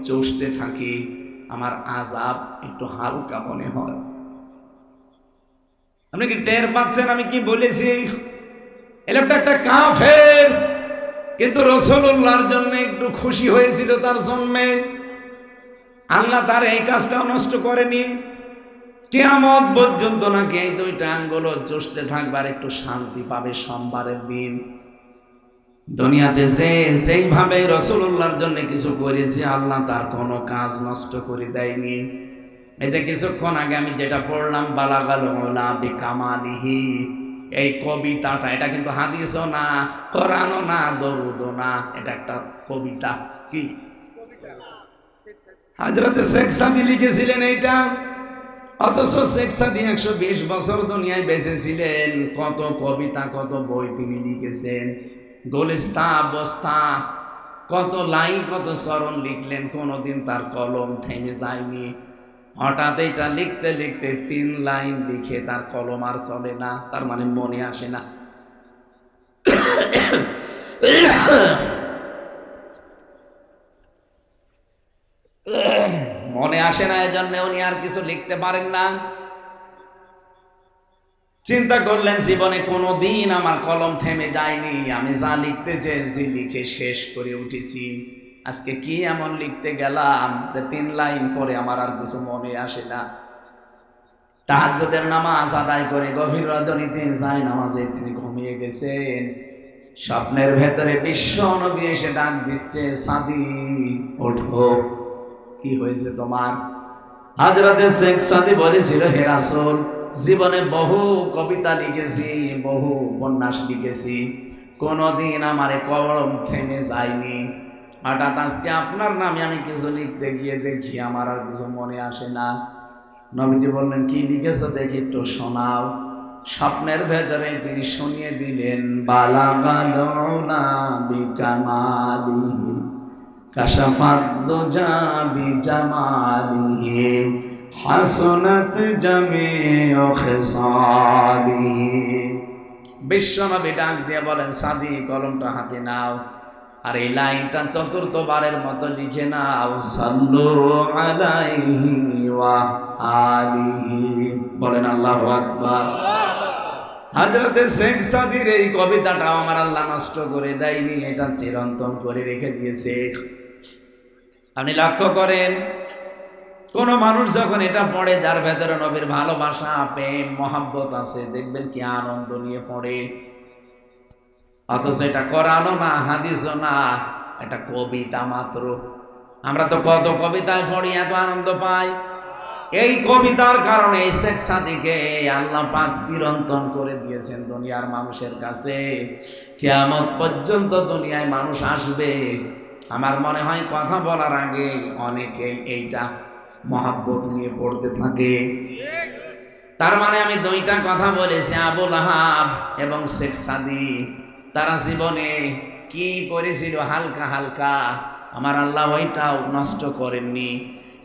চুষতে থাকি, আমার আযাব একটু হালকা মনে হয়। আপনি কি টের পাচ্ছেন আমি কি বলেছি? এই লোকটা একটা কাফের, কিন্তু রাসূলুল্লাহর জন্য একটু খুশি হয়েছিল তার জন্মে। আল্লাহ তার এই কাজটাও নষ্ট করেনি। কিয়ামত পর্যন্ত নাকি এই দুইটা আঙ্গুল চুষতে থাকবার একটু শান্তি পাবে সোমবারের দিন। দুনিয়াতে যেইভাবে রাসূলুল্লাহর জন্য কিছু করেছে, আল্লাহ তার কোনো কাজ নষ্ট করে দেয়নি। এটা কিছুক্ষণ আগে আমি যেটা পড়লাম, বালাগাল উলা বিকামালিহি, এই কবিতাটা, এটা কিন্তু হাদিসও না, কোরআনও না, দরুদও না, এটা একটা কবিতা। কি হযরত শেখ সাদী লিখেছিলেন এইটা। অথচ শেখ সাদী 120 বছর দুনিয়ায় বেঁচে ছিলেন, কত কবিতা কত বই তিনি লিখেছেন, গোলিস্তা বস্তা, কত লাইন কত চরণ লিখলেন, কোনোদিন তার কলম থেমে যায়নি। হঠাৎ এটা লিখতে লিখতে 3 লাইন লিখে তার কলম আর চলে না, তার মানে মনে আসে না। মনে আসে না, এজন্য উনি আর কিছু লিখতে পারেন না। চিন্তা করলেন, জীবনে কোনোদিন আমার কলম থেমে যায়নি, আমি যা লিখতে চেয়েছি লিখে শেষ করে উঠেছি। আজকে কি এমন লিখতে গেলাম যে 3 লাইন পরে আমার আর কিছু মনে আসে না। তাহাজ্জুদের নামাজ আদায় করে গভীর রজনীতে যায় নামাজে তিনি ঘুমিয়ে গেছেন। স্বপ্নের ভেতরে বিশ্ব নবী এসে ডাক দিচ্ছে, সাদি ওঠো, কি হয়েছে তোমার? হযরতে শেখ সাদি বলেছিল, হে রাসূল, জীবনে বহু কবিতা লিখেছি, বহু উপন্যাস লিখেছি, কোনোদিন আমার কলম থেমে যায়নি। হঠাৎ আজকে আপনার নামে আমি কিছু লিখতে গিয়ে দেখি আমার আর কিছু মনে আসে না। নবীজি বললেন, কি লিখেছো দেখি একটু শোনাও। স্বপ্নের ভেতরে তিনি শুনিয়ে দিলেন, বালাগালুনা বিকামালিহি কাশাফাত দুজা বিজামালিহি হাসনাত জামিউ খিসালিহি। বিশ্বনবী ডাক দিয়ে বলেন, সাদি কলমটা হাতে নাও, আর এই লাইনটা চতুর্থবারের মতো লিখে নাও, সাল্লু আলাইহি ওয়া আলিহি। বলেন আল্লাহু আকবার। হযরতে শেখ সাদির এই কবিতাটাও আমার আল্লাহ নষ্ট করে দেয়নি, এটা চিরন্তন করে রেখে দিয়েছে। আপনি লক্ষ্য করেন, কোন মানুষ যখন এটা পড়ে, যার ভেতরে নবীর ভালোবাসা, প্রেম, মহব্বত আছে, দেখবেন কি আনন্দ নিয়ে পড়ে। অথচ এটা কোরআনও না, হাদিসও না, এটা কবিতা মাত্র। আমরা তো কত কবিতায় পড়ি, এত আনন্দ পাই। এই কবিতার কারণে এই শেখ সাদিকে আল্লাহ পাক চিরন্তন করে দিয়েছেন দুনিয়ার মানুষের কাছে। কিয়ামত পর্যন্ত দুনিয়ায় মানুষ আসবে, আমার মনে হয় কথা বলার আগে অনেকেই এইটা মহব্বত নিয়ে পড়তে থাকে। তার মানে আমি দুইটা কথা বলেছি, আবু লাহাব এবং শেখ সাদি, তারা জীবনে কি করেছিল হালকা হালকা, আমার আল্লাহ ওইটাও নষ্ট করেননি।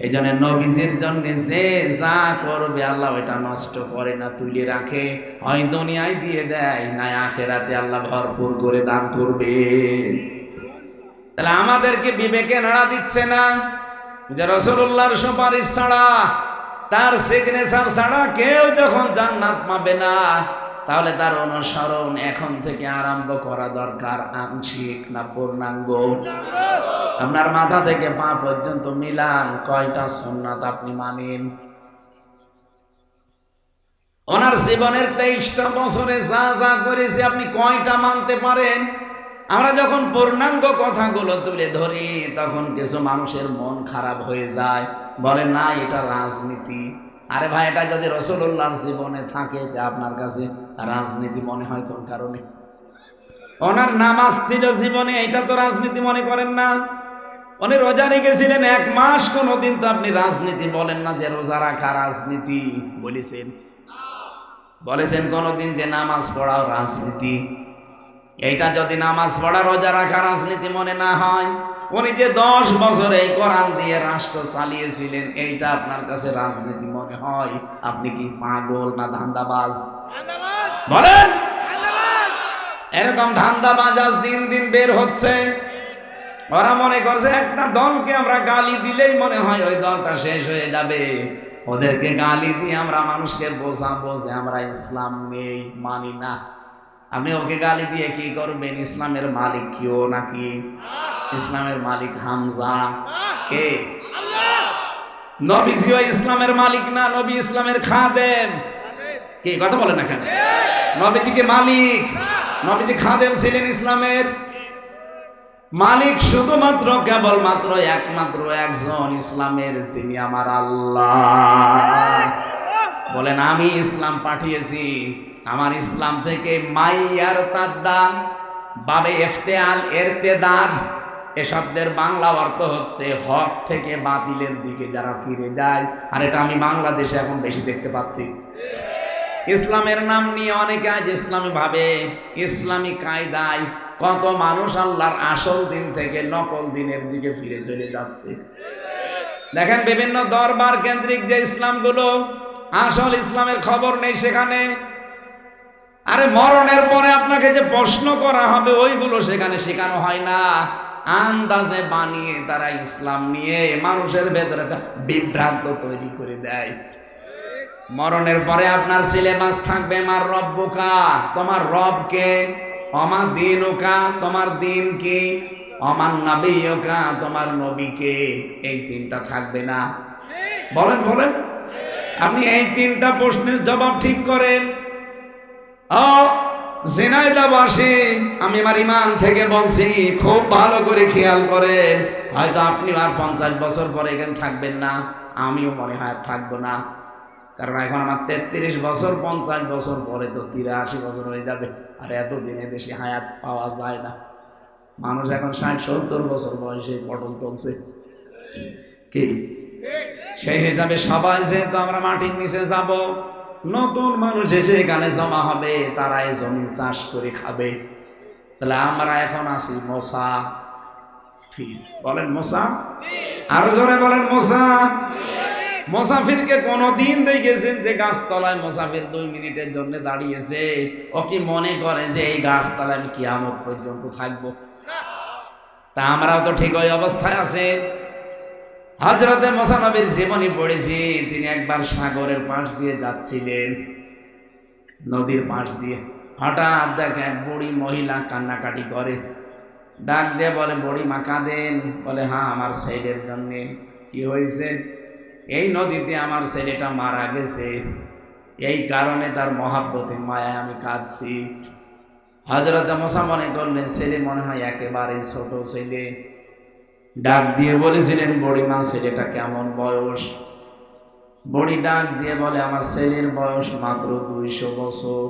এই জন্য নবীজির জন্য যে যা করবে আল্লাহ ওইটা নষ্ট করে না, তুলে রাখে। হয় দুনিয়ায় দিয়ে দেয়, না আখিরাতে আল্লাহ ভরপুর করে দান করবে। তাহলে আমাদেরকে বিবেকে নাড়া দিচ্ছে না যে রাসূলুল্লাহর সুপারিশ ছাড়া, তার সিগনেচার ছাড়া কেউ যখন জান্নাত পাবে না, তাহলে তার অনুসরণ এখন থেকে আরম্ভ করা দরকার, আংশিক না পূর্ণাঙ্গ। আপনার মাথা থেকে পা পর্যন্ত মিলান, কয়টা সুন্নাত আপনি মানেন? ওনার জীবনের 23টা বছরে যা যা করেছে আপনি কয়টা মানতে পারেন? আমরা যখন পূর্ণাঙ্গ কথাগুলো তুলে ধরি, তখন কিছু মানুষের মন খারাপ হয়ে যায়, বলে না এটা রাজনীতি। আরে ভাই, এটা যদি রাসূলুল্লাহর জীবনে থাকে, আপনার কাছে রাজনীতি মনে হয় কোন কারণে? ওনার নামাজ ছিল জীবনে, এটা তো রাজনীতি মনে করেন না। উনি রোজা রেখেছিলেন 1 মাস, কোনোদিন তো আপনি রাজনীতি বলেন না যে রোজা রাখা রাজনীতি বলেছেন? বলেছেন কোনোদিন যে নামাজ পড়াও রাজনীতি? এইটা যদি নামাজ পড়া রোজা রাখা রাজনীতি মনে না হয়, উনি যে 10 বছর এই কোরআন দিয়ে রাষ্ট্র চালিয়েছিলেন, এইটা আপনার কাছে রাজনীতি মনে হয়, আপনি কি পাগল না ধান্দাবাজ? বলেন। এরকম ধান্দাবাজ আজ দিন দিন বের হচ্ছে। ওরা মনে করছে একটা দলকে আমরা গালি দিলেই মনে হয় ওই দলটা শেষ হয়ে যাবে। ওদেরকে গালি দিয়ে আমরা মানুষকে বোঝাবো যে আমরা ইসলাম নেই, মানি না। আপনি ওকে গালি দিয়ে কি করবেন? ইসলামের মালিক কেউ নাকি? ইসলামের মালিক হামজা কে? নবীজিও ইসলামের মালিক না, নবী ইসলামের খাদেম। কি কথা বলেন না কেন? নবীজি কি মালিক? নবীজি খাদেম ছিলেন। ইসলামের মালিক শুধুমাত্র কেবলমাত্র একমাত্র একজন, ইসলামের, তিনি আমার আল্লাহ। বলেন, আমি ইসলাম পাঠিয়েছি। আমার ইসলাম থেকে মাইয়ার তাদ্দান বাবে ইফতেআল ইরতেদাদ, এ শব্দের বাংলা অর্থ হচ্ছে হক থেকে বাতিলের দিকে যারা ফিরে যায়। আর এটা আমি বাংলাদেশে এখন বেশি দেখতে পাচ্ছি। ইসলামের নাম নিয়ে অনেকে আজ ইসলামী ভাবে, ইসলামী কায়দায় কত মানুষ আল্লাহর আসল দিন থেকে নকল দিনের দিকে ফিরে চলে যাচ্ছে। দেখেন বিভিন্ন দরবার কেন্দ্রিক যে ইসলামগুলো, আসল ইসলামের খবর নেই সেখানে। আরে মরণের পরে আপনাকে যে প্রশ্ন করা হবে ওইগুলো সেখানে শেখানো হয় না। আন্দাজে বানিয়ে তারা ইসলাম নিয়ে মানুষের ভেতরে একটা বিভ্রান্ত তৈরি করে দেয়। মরণের পরে আপনার সিলেবাস থাকবে মার রব্বুকা, তোমার রবকে, অমা দিনুকা, তোমার দিন কি, অমান নবিয়ুকা, তোমার নবীকে। এই 3টা থাকবে না। বলেন বলেন, আপনি এই 3টা প্রশ্নের জবাব ঠিক করেন। ঝিনাইদহবাসী, আমি আমার ইমান থেকে বলছি, খুব ভালো করে খেয়াল করেন। হয়তো আপনি আর 50 বছর পরে এখানে থাকবেন না, আমিও মনে হয় থাকবো না। কারণ এখন আমার 33 বছর, 50 বছর পরে তো 83 বছর হয়ে যাবে। আর এতদিনে দেশে হায়াত পাওয়া যায় না। মানুষ এখন 60-70 বছর বয়সে পটল তুলছে কি। সেই হিসাবে সবাই যেহেতু আমরা মাটির নিচে যাব, নতুন মানুষ এসে এখানে জমা হবে, তারা এই জমি চাষ করে খাবে। তাহলে আমরা এখন আছি মুসাফির। বলেন মুসা, আরো জোরে বলেন মুসা। মুসাফিরকে কোনদিন দেখেছেন যে গাছতলায় মুসাফির 2 মিনিটের জন্য দাঁড়িয়েছে? ও কি মনে করে যে এই গাছতলায় আমি কিয়ামত পর্যন্ত থাকবো? তা আমরাও তো ঠিক ওই অবস্থায় আছে। হযরতে মুসা নবীর জীবনী পড়েছি, তিনি একবার সাগরের পাশ দিয়ে যাচ্ছিলেন, নদীর পাশ দিয়ে। হঠাৎ দেখেন এক বুড়ি মহিলা কান্নাকাটি করে, ডাক দিয়ে বলে, বুড়ি মা কাঁদেন? বলে, হ্যাঁ, আমার ছেলের জন্যে। কি হয়েছে? এই নদীতে আমার ছেলেটা মারা গেছে, এই কারণে তার মহাব্বতে মায়ায় আমি কাঁদছি। হযরতে মুসা মনে করলেন ছেলে মনে হয় একেবারে ছোট ছেলে। ডাক দিয়ে বলেছিলেন, বুড়িমা ছেলেটা কেমন বয়স? বুড়ি ডাক দিয়ে বলে, আমার ছেলের বয়স মাত্র 200 বছর।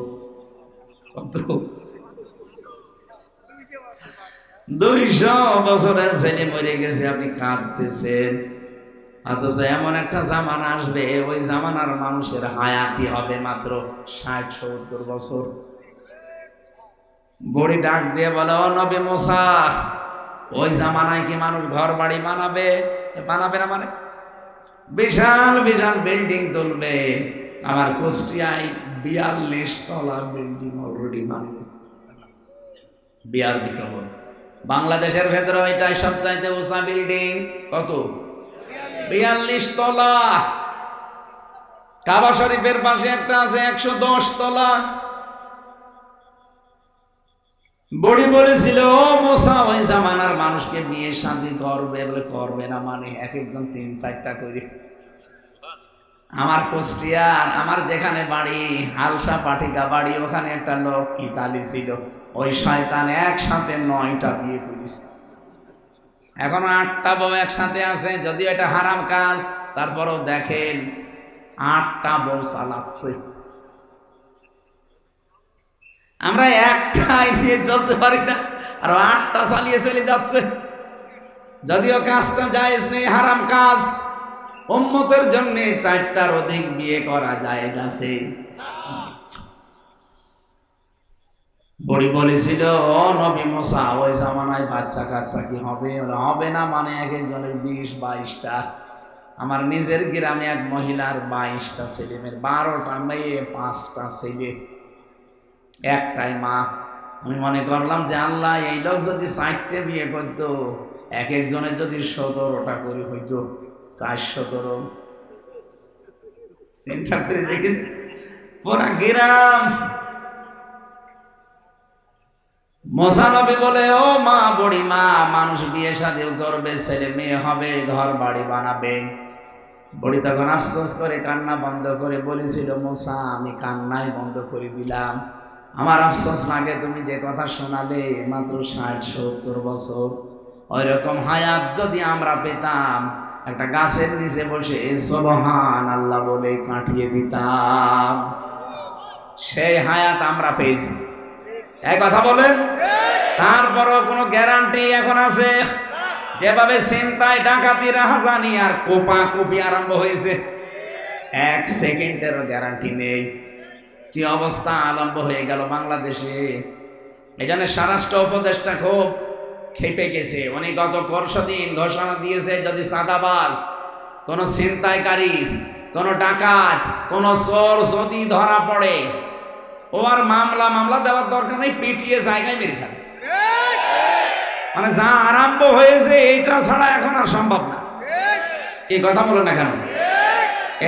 কত? 200 বছরের ছেলে মরে গেছে, আপনি কাঁদতেছেন? অথচ এমন একটা জামানা আসবে, ওই জামানার মানুষের হায়াতি হবে মাত্র 60-70 বছর। বুড়ি ডাক দিয়ে বলে, ও নবী মুসা, ওই জামানায় কি মানুষ ঘর বাড়ি বানাবে? বানাবে না মানে বিশাল বিশাল বিল্ডিং তুলবে। আমার কুষ্টিয়ায় 42 তলা বিল্ডিং অলরেডি বানিয়েছে। 42 কেবল বাংলাদেশের ভেতরে এটাই সবচাইতে উঁচা বিল্ডিং। কত? 42 তলা। কাবা শরীফের পাশে একটা আছে 110 তলা। বুড়ি বলেছিল, ও মুসা, ওই জামানার মানুষকে বিয়ে শাদী করবে? বলে, করবে না মানে এক একজন 3-4টা করে। আমার কুষ্টিয়ার, আমার যেখানে বাড়ি হালসা পাঠিকা বাড়ি, ওখানে একটা লোক ইতালি ছিল, ওই শয়তান একসাথে 9টা বিয়ে করেছে। এখন 8টা বউ একসাথে আছে, যদিও এটা হারাম কাজ, তারপরেও দেখেন 8টা বউ চালাচ্ছে। আমরা একটাই নিয়ে চলতে পারি না, আর 8টা চালিয়ে চলে যাচ্ছে। যদিও কাজটা জায়েজ নেই, হারাম কাজ। উম্মতের জন্য 4টার অধিক বিয়ে করা জায়েজ আছে। বুড়ি বলেছিল, ও নবী মুসা, ওই জামানায় বাচ্চা কাচ্চা কি হবে? হবে না মানে এক একজনের 20-22টা। আমার নিজের গ্রামে এক মহিলার 22টা ছেলে মেয়ে, 12টা মেয়ে, 5টা ছেলে, একটাই মা। আমি মনে করলাম যে আল্লাহ, এই লোক যদি 4টে বিয়ে করতো, এক একজনের যদি 17টা করে হইতো, 417। চিন্তা করে দেখিস, পুরা গ্রাম। মুসা নবী বলে, ও মা, বুড়ি মা, মানুষ বিয়ে শাদী করবে, ছেলে মেয়ে হবে, ঘর বাড়ি বানাবে। বুড়ি তখন আফসোস করে কান্না বন্ধ করে বলেছিল, মুসা, আমি কান্নাই বন্ধ করে দিলাম। আমার আফসোস লাগে, তুমি যে কথা শোনালে মাত্র 60-70 বছর, ওই রকম হায়াত যদি আমরা পেতাম, একটা গাছের নিচে বসে সুবহানাল্লাহ বলে কাটিয়ে দিতাম। সেই হায়াত আমরা পেয়েছি, এই কথা বলেন। তারপরও কোনো গ্যারান্টি এখন আছে? যেভাবে চিন্তায় ডাকাতি রাহাজানি আর কোপাকুপি আরম্ভ হয়েছে, 1 সেকেন্ডেরও গ্যারান্টি নেই। কি অবস্থা আরম্ভ হয়ে গেল বাংলাদেশে। এই জন্য স্বরাষ্ট্র উপদেষ্টা খুব খেপে গেছে। উনি গত পরশুদিন ঘোষণা দিয়েছে, যদি চাঁদাবাজ, কোন ছিনতাইকারী, কোন ডাকাত, কোন চোর যদি ধরা পড়ে, ও আর মামলা দেওয়ার দরকার নেই, পিটিয়ে জায়গায় মেরে খাবে। মানে যা আরম্ভ হয়েছে এইটা ছাড়া এখন আর সম্ভব না। কি কথা বলো না কেন?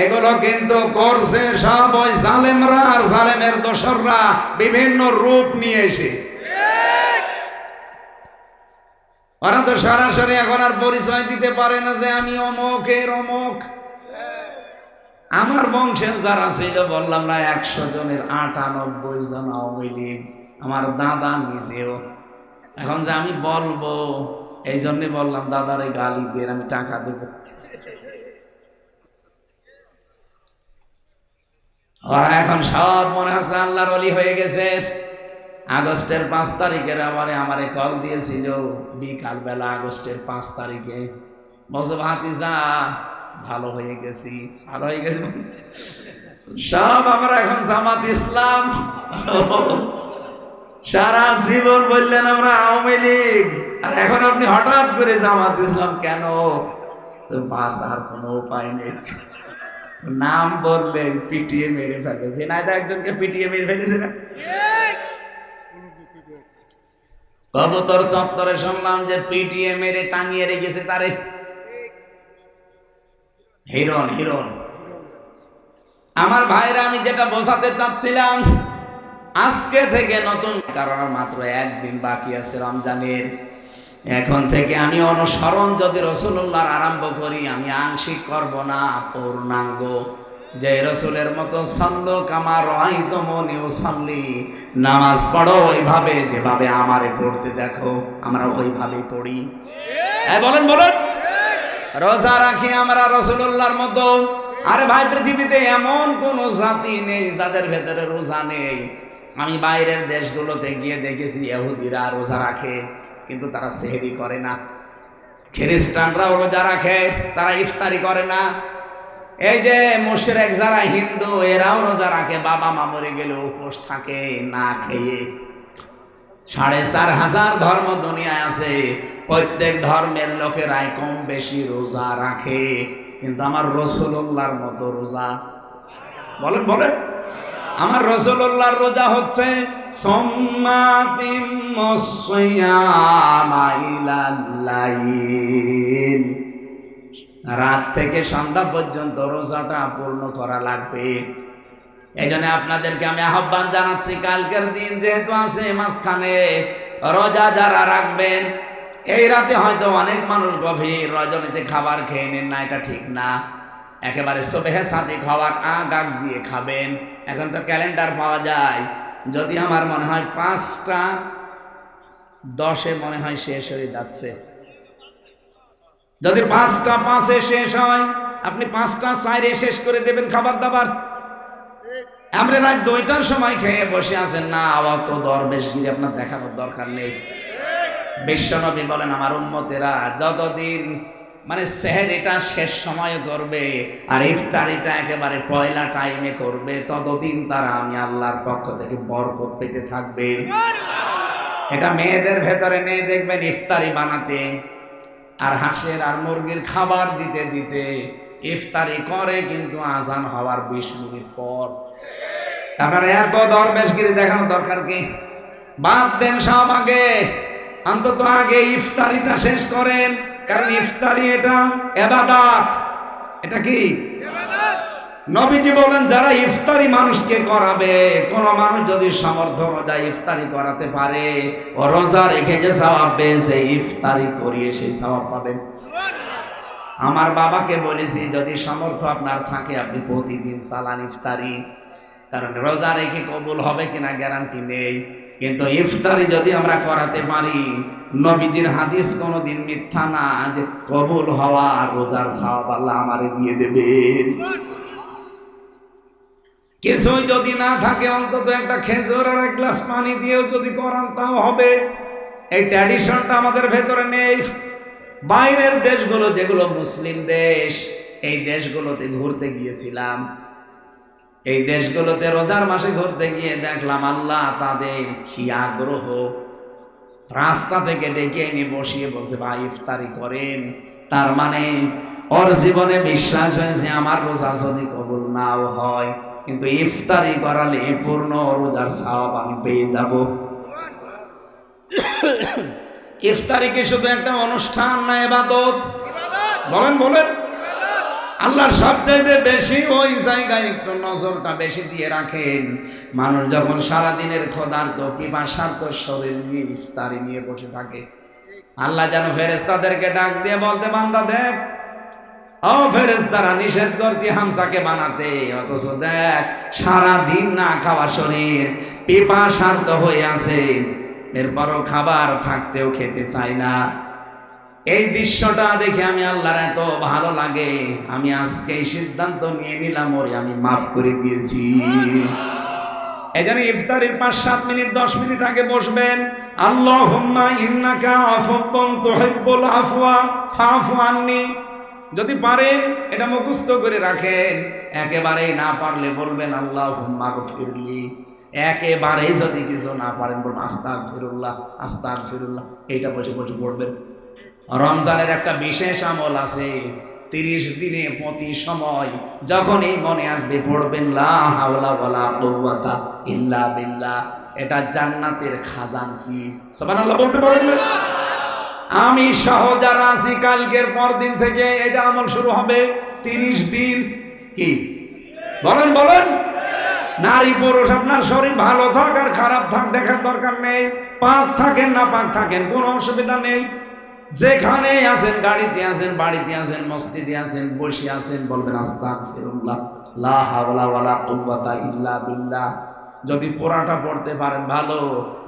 এগুলো কিন্তু করছে সব ওই জালেমরা আর জালেমের দোসররা বিভিন্ন রূপ নিয়ে এসে। ওরা তো সরাসরি এখন আর পরিচয় দিতে পারে না যে আমি অমুকের অমুক। আমার বংশের যারা ছিল, বললাম না, 100 জনের 98 জন আওয়ামী লীগ, আমার দাদা নিজেও। এখন যে আমি বলবো, এই জন্যে বললাম দাদারে গালি দিয়ে আমি টাকা দেব। ওরা এখন সব মনে হচ্ছে আল্লাহর ওলি হয়ে গেছে। আগস্টের 5 তারিখের আমারে কল দিয়েছিল বিকাল বেলা, আগস্টের 5 তারিখে। বলছে ভাতিজা ভালো হয়ে গেছি। ভালো হয়ে গেছি সব আমরা এখন জামাত ইসলাম। সারা জীবন বললেন আমরা আওয়ামী লীগ, আর এখন আপনি হঠাৎ করে জামাত ইসলাম কেন? বাঁচার কোনো উপায় নেই, নাম বললে পিটিয়ে মেরে ফেলে। ঝিনাইদা একজনকে পিটিয়ে মেরে ফেলেছে না? কবুতর চত্বরে শুনলাম যে পিটিয়ে মেরে টাঙিয়ে রেখেছে তারে। হিরণ হিরণ। আমার ভাইরা, আমি যেটা বোঝাতে চাচ্ছিলাম, আজকে থেকে নতুন, কারণ মাত্র একদিন বাকি আছে রমজানের। এখন থেকে আমি অনুসরণ যদি রাসূলুল্লাহর আরম্ভ করি, আমি আংশিক করব না, পূর্ণাঙ্গ। যে রাসূলের মতো সাল্লু কামা রাআইতুমুনি উসাল্লি, নামাজ পড়ো ওইভাবে যেভাবে আমারে পড়তে দেখো, আমরা ওইভাবেই পড়ি। বলেন বলেন। রোজা রাখি আমরা রাসূলুল্লাহর মতো। আরে ভাই, পৃথিবীতে এমন কোন জাতি নেই যাদের ভেতরে রোজা নেই। আমি বাইরের দেশগুলোতে গিয়ে দেখেছি ইহুদিরা রোজা রাখে, কিন্তু তারা সেহরি করে না। খ্রিস্টানরাও রোজা রাখে, তারা ইফতারি করে না। এই যে মুশরিক যারা হিন্দু, এরাও রোজা রাখে, বাবা মা মরে গেলে উপোস থাকে না খেয়ে। 4,500 ধর্ম দুনিয়ায় আছে, প্রত্যেক ধর্মের লোকেরাই কম বেশি রোজা রাখে, কিন্তু আমার রাসূলুল্লাহর মতো রোজা, বলেন বলেন, আমার রাসূলুল্লাহর রোজা হচ্ছে রাত থেকে সন্ধ্যা পর্যন্ত রোজাটা পূর্ণ করা লাগবে। এই জন্য আপনাদেরকে আমি আহ্বান জানাচ্ছি, কালকের দিন যেহেতু আছে মাঝখানে, রোজা যারা রাখবেন, এই রাতে হয়তো অনেক মানুষ গভীর রজনীতে খাবার খেয়ে নেন না, এটা ঠিক না। একেবারে সুবহে সাদিক হওয়ার আগ দিয়ে খাবেন। এখন তো ক্যালেন্ডার পাওয়া যায়, যদি আমার মনে হয় 5:10 মনে হয় শেষ হয়ে যাচ্ছে। যদি 5:05 শেষ হয়, আপনি 5:04 শেষ করে দেবেন খাবার দাবার। আমরা রাত 2টার সময় খেয়ে বসে আছেন না, আবার তো দরবেশগিরি আপনার দেখানোর দরকার নেই। বিশ্বনবী বলেন, আমার উম্মতেরা যতদিন মানে সেহরিটা শেষ সময়ে করবে আর ইফতারিটা একেবারে পয়লা টাইমে করবে, ততদিন তারা আমি আল্লাহর পক্ষ থেকে বরকত পেতে থাকবে। এটা মেয়েদের ভেতরে নেই, দেখবেন ইফতারি বানাতে আর হাঁসের আর মুরগির খাবার দিতে দিতে ইফতারি করে, কিন্তু আজান হওয়ার 20 মিনিট পর। আপনার এত দরবেশগিরি দেখানোর দরকার কি? বাদ দেন সব, আগে অন্তত আগে ইফতারিটা শেষ করেন, কারণ ইফতারি এটা ইবাদত। এটা কি ইবাদত? নবীজি বলেন, যারা ইফতারি মানুষকে করাবে, কোন মানুষ যদি সামর্থ্য অনুযায়ী ইফতারি করাতে পারে, ও রোজা রেখে যে সওয়াব পেয়েছে, ইফতারি করিয়ে সেই সওয়াব পাবেন। আমার বাবাকে বলেছি, যদি সামর্থ্য আপনার থাকে, আপনি প্রতিদিন চালান ইফতারি, কারণ রোজা রেখে কবুল হবে কিনা গ্যারান্টি নেই। কিন্তু ইফতারি যদি আমরা করাতে পারি, নবীজির হাদিস কোনোদিন মিথ্যা না, যে কবুল হওয়া আর রোজার সওয়াব আল্লাহ আমারে দিয়ে দেবে। কিছুই যদি না থাকে, অন্তত একটা খেজুর আর 1 গ্লাস পানি দিয়েও যদি করান, তাও হবে। এই ট্র্যাডিশনটা আমাদের ভেতরে নেই। বাইরের দেশগুলো, যেগুলো মুসলিম দেশ, এই দেশগুলোতে ঘুরতে গিয়েছিলাম, এই দেশগুলোতে রোজার মাসে ঘুরতে গিয়ে দেখলাম আল্লাহ তাদের কি আগ্রহ। রাস্তা থেকে ডেকে এনে বসিয়ে বলছে, ভাই ইফতারি করেন। তার মানে ওর জীবনে বিশ্বাস হয়েছে, আমার রোজা যদি কবুল নাও হয়, কিন্তু ইফতারি করালে পূর্ণ রোজার সওয়াব আমি পেয়ে যাব। ইফতারি কি শুধু একটা অনুষ্ঠান না, ইবাদত? বলেন বলেন। আল্লাহর সবচাইতে বেশি ওই জায়গায় একটু নজরটা বেশি দিয়ে রাখেন। মানুষ যখন সারাদিনের ক্ষুধার্ত পিপাসার্ত শরীর নিয়ে ইফতারি নিয়ে বসে থাকে, আল্লাহ যেন ফেরেশতাদেরকে ডাক দিয়ে বলতে, বান্দা দেখ, ও ফেরেশতারা নিষেধ করতি হামসাকে বানাতে, অথচ দেখ সারাদিন না খাওয়া শরীর, পিপাসার্ত হয়ে আছে, এরপরও খাবার থাকতেও খেতে চায় না। এই দৃশ্যটা দেখে আমি আল্লাহর এত ভালো লাগে, আমি আজকে এই সিদ্ধান্ত নিয়ে নিলাম ওরে আমি মাফ করে দিয়েছি। এই জন্য ইফতারির 5-7 মিনিট 10 মিনিট আগে বসবেন, আল্লাহুম্মা ইন্নাকা আফুউন তুহিব্বুল আফওয়া ফাফু আন্নি। যদি পারেন এটা মুখস্থ করে রাখেন, একেবারেই না পারলে বলবেন আল্লাহুম্মা গফিরলি। একেবারেই যদি কিছু না পারেন বলবেন আস্তাগফিরুল্লাহ আস্তাগফিরুল্লাহ। এইটা বসে বসে পড়বেন। রমজানের একটা বিশেষ আমল আছে, 30 দিনে প্রতি সময় যখনই মনে আসবে পড়বেন লা হাওলা ওয়ালা কুওয়াতা ইল্লা বিল্লাহ। এটা জান্নাতের খাজানসি। সুবহানাল্লাহ বলতে পারেন না? আমি সহ যারা আছি কালকের পর দিন থেকে এটা আমল শুরু হবে। 30 দিন কি বলেন বলেন? নারী পুরুষ আপনার শরীর ভালো থাক আর খারাপ থাক দেখার দরকার নেই, পাক থাকেন না পাক থাকেন কোনো অসুবিধা নেই। যেখানে আছেন, গাড়িতে আছেন, বাড়িতে আছেন, মসজিদে আছেন, বসে আছেন, বলবেন আস্তাগফিরুল্লাহ লা হাওলা ওয়ালা কুওয়াতা ইল্লা বিল্লাহ। যদি পুরাটা পড়তে পারেন ভালো,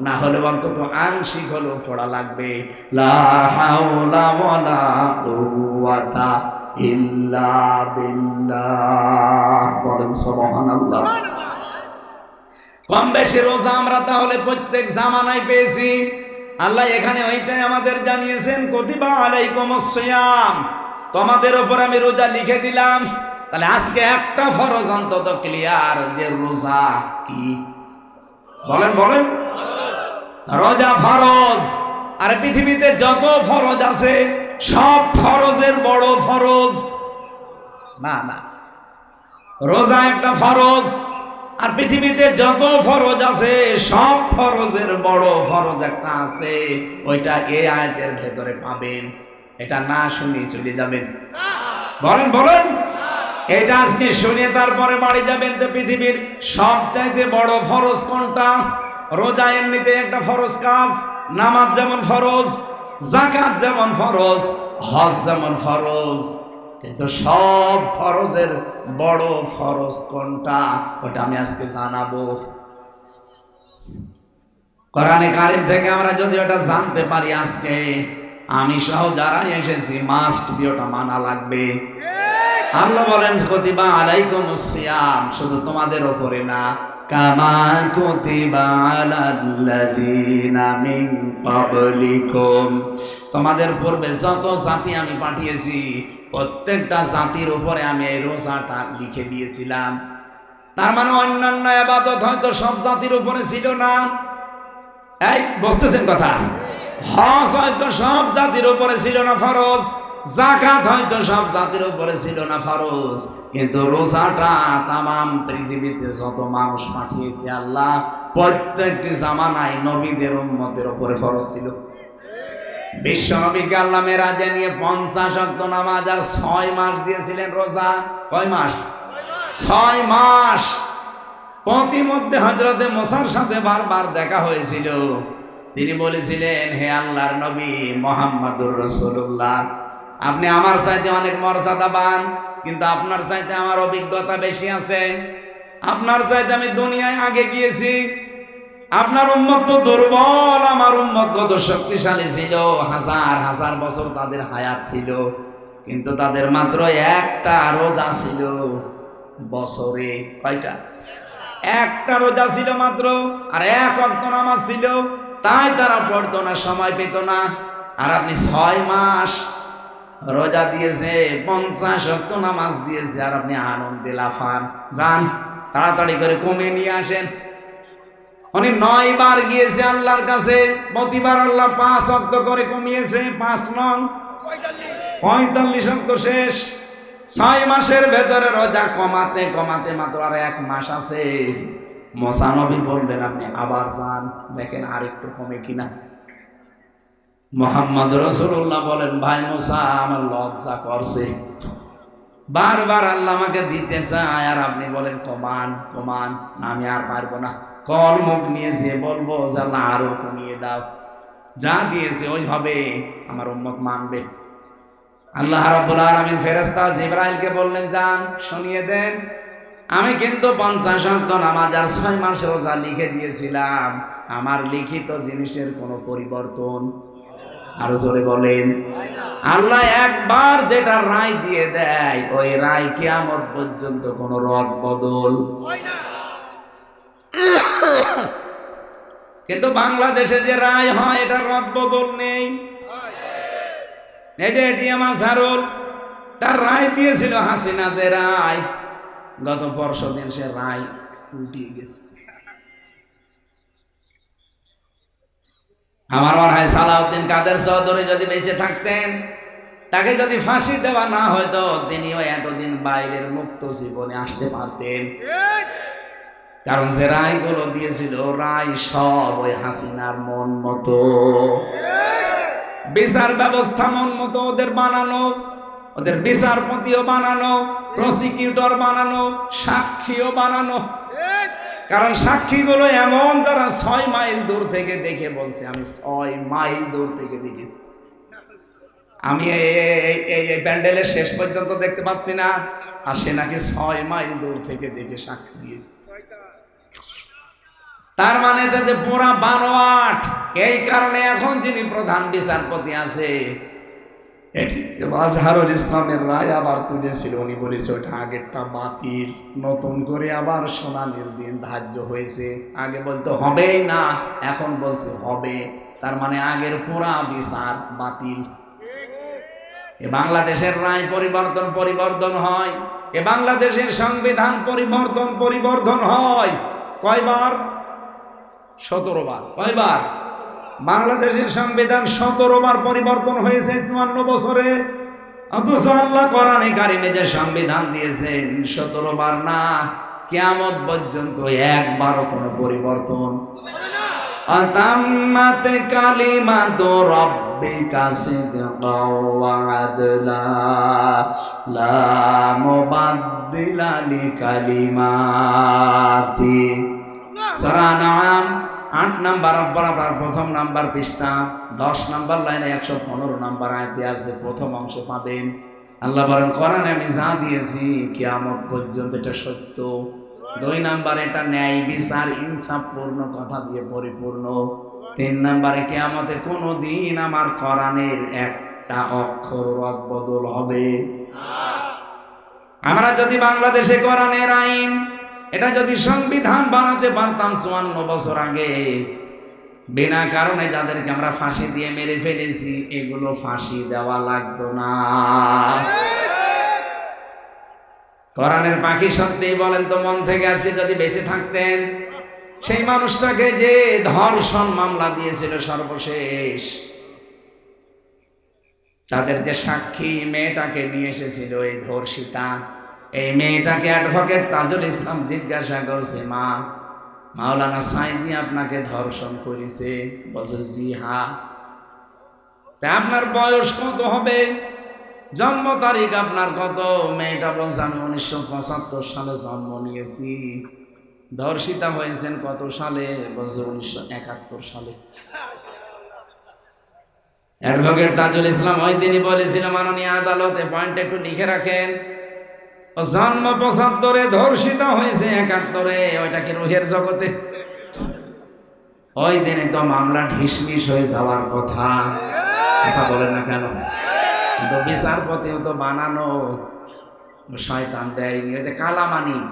না হলে অন্তত আংশিক হলেও পড়া লাগবে। লা হাওলা ওয়ালা কুওয়াতা ইল্লা বিল্লাহ। বলেন সুবহানাল্লাহ। কম বেশি রোজা আমরা তাহলে প্রত্যেক জামানায় পেয়েছি। আল্লাহ এখানে ওইটাই আমাদের জানিয়েছেন, কুতিবা আলাইকুমুস সিয়াম, তোমাদের উপর আমি রোজা লিখে দিলাম। তাহলে আজকে একটা ফরজ অন্তত ক্লিয়ার, যে রোজা কি বলেন বলেন? রোজা ফরজ। আর পৃথিবীতে যত ফরজ আছে সব ফরজের বড় ফরজ না, না, রোজা একটা ফরজ। আর পৃথিবীতে যত ফরজ আছে সব ফরজের বড় ফরজ একটা আছে, ওইটা এই আয়াতের ভেতরে পাবেন। এটা না শুনে চলে যাবেন। বলেন বলেন? এটা আজকে শুনে তারপরে বাড়ি যাবেন। তো পৃথিবীর সবচাইতে বড় ফরজ কোনটা? রোজা এমনিতে একটা ফরজ কাজ, নামাজ যেমন ফরজ, যাকাত যেমন ফরজ, হজ যেমন ফরজ, কিন্তু সব ফরজের বড় ফরজ কোনটা ওটা আমি আজকে জানাবো। কোরআনে কারিম থেকে আমরা যদি ওটা জানতে পারি, আজকে আমি সহ যারা এসেছি মাস্ট বি ওটা মানা লাগবে। আল্লাহ বলেন কুতিবা আলাইকুমুস সিয়াম, শুধু তোমাদের উপরে না, কামা কুতিবা আলাল্লাযীনা মিন ক্বাবলিকুম, তোমাদের পূর্বে যত জাতি আমি পাঠিয়েছি প্রত্যেকটা জাতির উপরে আমি এই রোজাটা লিখে দিয়েছিলাম। তার মানে অন্যান্য ইবাদত হয়তো সব জাতির উপরে ছিল না। এই বুঝতেছেন কথা? হজ হয়তো সব জাতির উপরে ছিল না ফরজ, যাকাত হয়তো সব জাতির উপরে ছিল না ফরজ, কিন্তু রোজাটা তামাম পৃথিবীতে যত মানুষ পাঠিয়েছে আল্লাহ প্রত্যেকটি জামানায় নবীদের উম্মতের উপরে ফরজ ছিল। বিশ্ব নবীকে আল্লাহ মেরাজে নিয়ে 50 ওয়াক্ত নামাজ আর 6 মাস দিয়েছিলেন রোজা। কয় মাস? 6 মাস। প্রতিমধ্যে হযরতে মুসার সাথে বারবার দেখা হয়েছিল। তিনি বলেছিলেন, হে আল্লাহর নবী মুহাম্মদুর রাসূলুল্লাহ, আপনি আমার চাইতে অনেক মর্যাদাবান, কিন্তু আপনার চাইতে আমার অভিজ্ঞতা বেশি আছে, আপনার চাইতে আমি দুনিয়ায় আগে গিয়েছি। আপনার উম্মত তো দুর্বল, আমার উম্মত কত শক্তিশালী ছিল, হাজার হাজার বছর তাদের হায়াত ছিল, কিন্তু তাদের মাত্র একটা রোজা ছিল বছরে। কয়টা? একটা রোজা ছিল মাত্র, আর 1 ওয়াক্ত নামাজ ছিল, তাই তারা পড়তো না, সময় পেত না। আর আপনি 6 মাস রোজা দিয়েছে, 50 ওয়াক্ত নামাজ দিয়েছে, আর আপনি আনন্দে লাফান। যান তাড়াতাড়ি করে কমে নিয়ে আসেন। উনি 9 বার গিয়েছে আল্লাহর কাছে, প্রতিবার আল্লাহ 5 ওয়াক্ত করে কমিয়েছে। 5 নং 45 ওয়াক্ত শেষ। 6 মাসের ভেতরে রোজা কমাতে কমাতে মাত্র আর 1 মাস আছে। মুসা নবী বললেন, আপনি আবার যান, দেখেন আর একটু কমে কিনা। মুহাম্মদ রাসূলুল্লাহ বলেন, ভাই মুসা আমার লজ্জা করছে, বারবার আল্লাহ আমাকে দিতে চায়, আর আপনি বলেন কমান কমান। না, আমি আর পারবো না। কোন মুখ নিয়ে যে বলবো যে আল্লাহ আরো কমিয়ে দাও, যা দিয়েছে ওই হবে, আমার উম্মত মানবে। আল্লাহ রাব্বুল আলামিন ফেরেশতা জিবরাইলকে বললেন, যান শুনিয়ে দেন, আমি কিন্তু 50 ওয়াক্ত নামাজ আর 6 মাস রোজা লিখে দিয়েছিলাম, আমার লিখিত জিনিসের কোনো পরিবর্তন। আরো জোরে বলেন। আল্লাহ একবার যেটা রায় দিয়ে দেয়, ওই রায় কিয়ামত পর্যন্ত কোনো রদ বদল হয় না। কিন্তু বাংলাদেশে যে রায় হয়, এটা রদ বদল নেই। এই যে এটিএম আজহারুল, তার রায় দিয়েছিল হাসিনা, যে রায় গত পরশুদিন সে রায় উল্টিয়ে গেছে। আমার মনে হয় সালাউদ্দিন কাদের চৌধুরী যদি বেঁচে থাকতেন, তাকে যদি ফাঁসি দেওয়া না হয়তো, তিনিও এতদিন বাইরের মুক্ত জীবনে আসতে পারতেন। কারণ যে রায়গুলো দিয়েছিল, রায় সব ওই হাসিনার মন মতো, বিচার ব্যবস্থা মন মতো ওদের বানানো, ওদের বিচারপতিও বানানো, প্রসিকিউটর বানানো, সাক্ষীও বানানো। কারণ সাক্ষীগুলো এমন যারা 6 মাইল দূর থেকে দেখে বলছে, আমি 6 মাইল দূর থেকে দেখেছি, আমি এই প্যান্ডেলের শেষ পর্যন্ত দেখতে পাচ্ছি না, আর সে নাকি 6 মাইল দূর থেকে দেখে সাক্ষী দিয়েছে। তার মানে এটা যে পুরা বানোয়াট। এই কারণে এখন যিনি প্রধান বিচারপতি আছে, আজহারুল ইসলামের রায় আবার তুলেছিল, উনি বলেছে ওটা আগেরটা বাতিল, নতুন করে আবার শুনানির দিন ধার্য হয়েছে। আগে বলতে হবেই না, এখন বলছে হবে। তার মানে আগের পুরা বিচার বাতিল। এ বাংলাদেশের রায় পরিবর্তন হয়, এ বাংলাদেশের সংবিধান পরিবর্তন হয়। কয়বার? 17 বার। কয়বার? বাংলাদেশের সংবিধান 17 বার পরিবর্তন হয়েছে 54 বছরে। অথচ আল্লাহ কোরআনে কারিমে যে সংবিধান দিয়েছেন 17 বার না, কিয়ামত পর্যন্ত একবারও কোনো পরিবর্তন হবে না। আতাম্মাত কালিমাতু রাব্বিকা সিদকাও ওয়া আদলা লা মুবাদদিলা লিকালিমাতি। সূরা নাম 8 নাম্বার বরাবর প্রথম নাম্বার পৃষ্ঠা 10 নাম্বার লাইনে 115 নাম্বার আয়াতে আছে, প্রথম অংশ পাবেন। আল্লাহ বলেন, কোরআনে আমি যা দিয়েছি কিয়ামত পর্যন্ত এটা সত্য। 2 নাম্বারে এটা ন্যায় বিচার ইনসাফপূর্ণ কথা দিয়ে পরিপূর্ণ। 3 নাম্বারে কিয়ামতে কোনো দিন আমার কোরআনের একটা অক্ষর রদ বদল হবে না। আমরা যদি বাংলাদেশে কোরআনের আইন, এটা যদি সংবিধান বানাতে পারতাম 54 বছর আগে, বিনা কারণে যাদেরকে আমরা ফাঁসি দিয়ে মেরে ফেলেছি, এগুলো ফাঁসি দেওয়া লাগতো না। কোরআনের পাখি সত্যি বলেন তো, মন থেকে আজকে যদি বেঁচে থাকতেন, সেই মানুষটাকে যে ধর্ষণ মামলা দিয়েছিল সর্বশেষ, তাদের যে সাক্ষী মেয়েটাকে নিয়ে এসেছিল এই ধর্ষিতা, এই মেয়েটাকে অ্যাডভোকেট তাজুল ইসলাম জিজ্ঞাসা করছে, মা, মাওলানা সাইদি আপনাকে ধর্ষণ করেছে? বলছে জি হ্যাঁ। তা আপনার বয়স কত হবে, জন্ম তারিখ আপনার কত? মেয়েটা বলছে আমি 1975 সালে জন্ম নিয়েছি। ধর্ষিতা হয়েছেন কত সালে? বলছে 1971 সালে। অ্যাডভোকেট তাজুল ইসলাম ওই দিনই বলেছিল, মাননীয় আদালতে পয়েন্ট একটু লিখে রাখেন, জন্ম 75-এ, ধর্ষিতা হয়েছে 71-এ, ওইটা কি রুহের জগতে? ওই দিনে তো মামলা ঢিসমিস হয়ে যাওয়ার কথা বলে না কেন? কিন্তু বিচারপতিও তো বানানো শয়তান দেয়নি, ওই যে কালামানিক,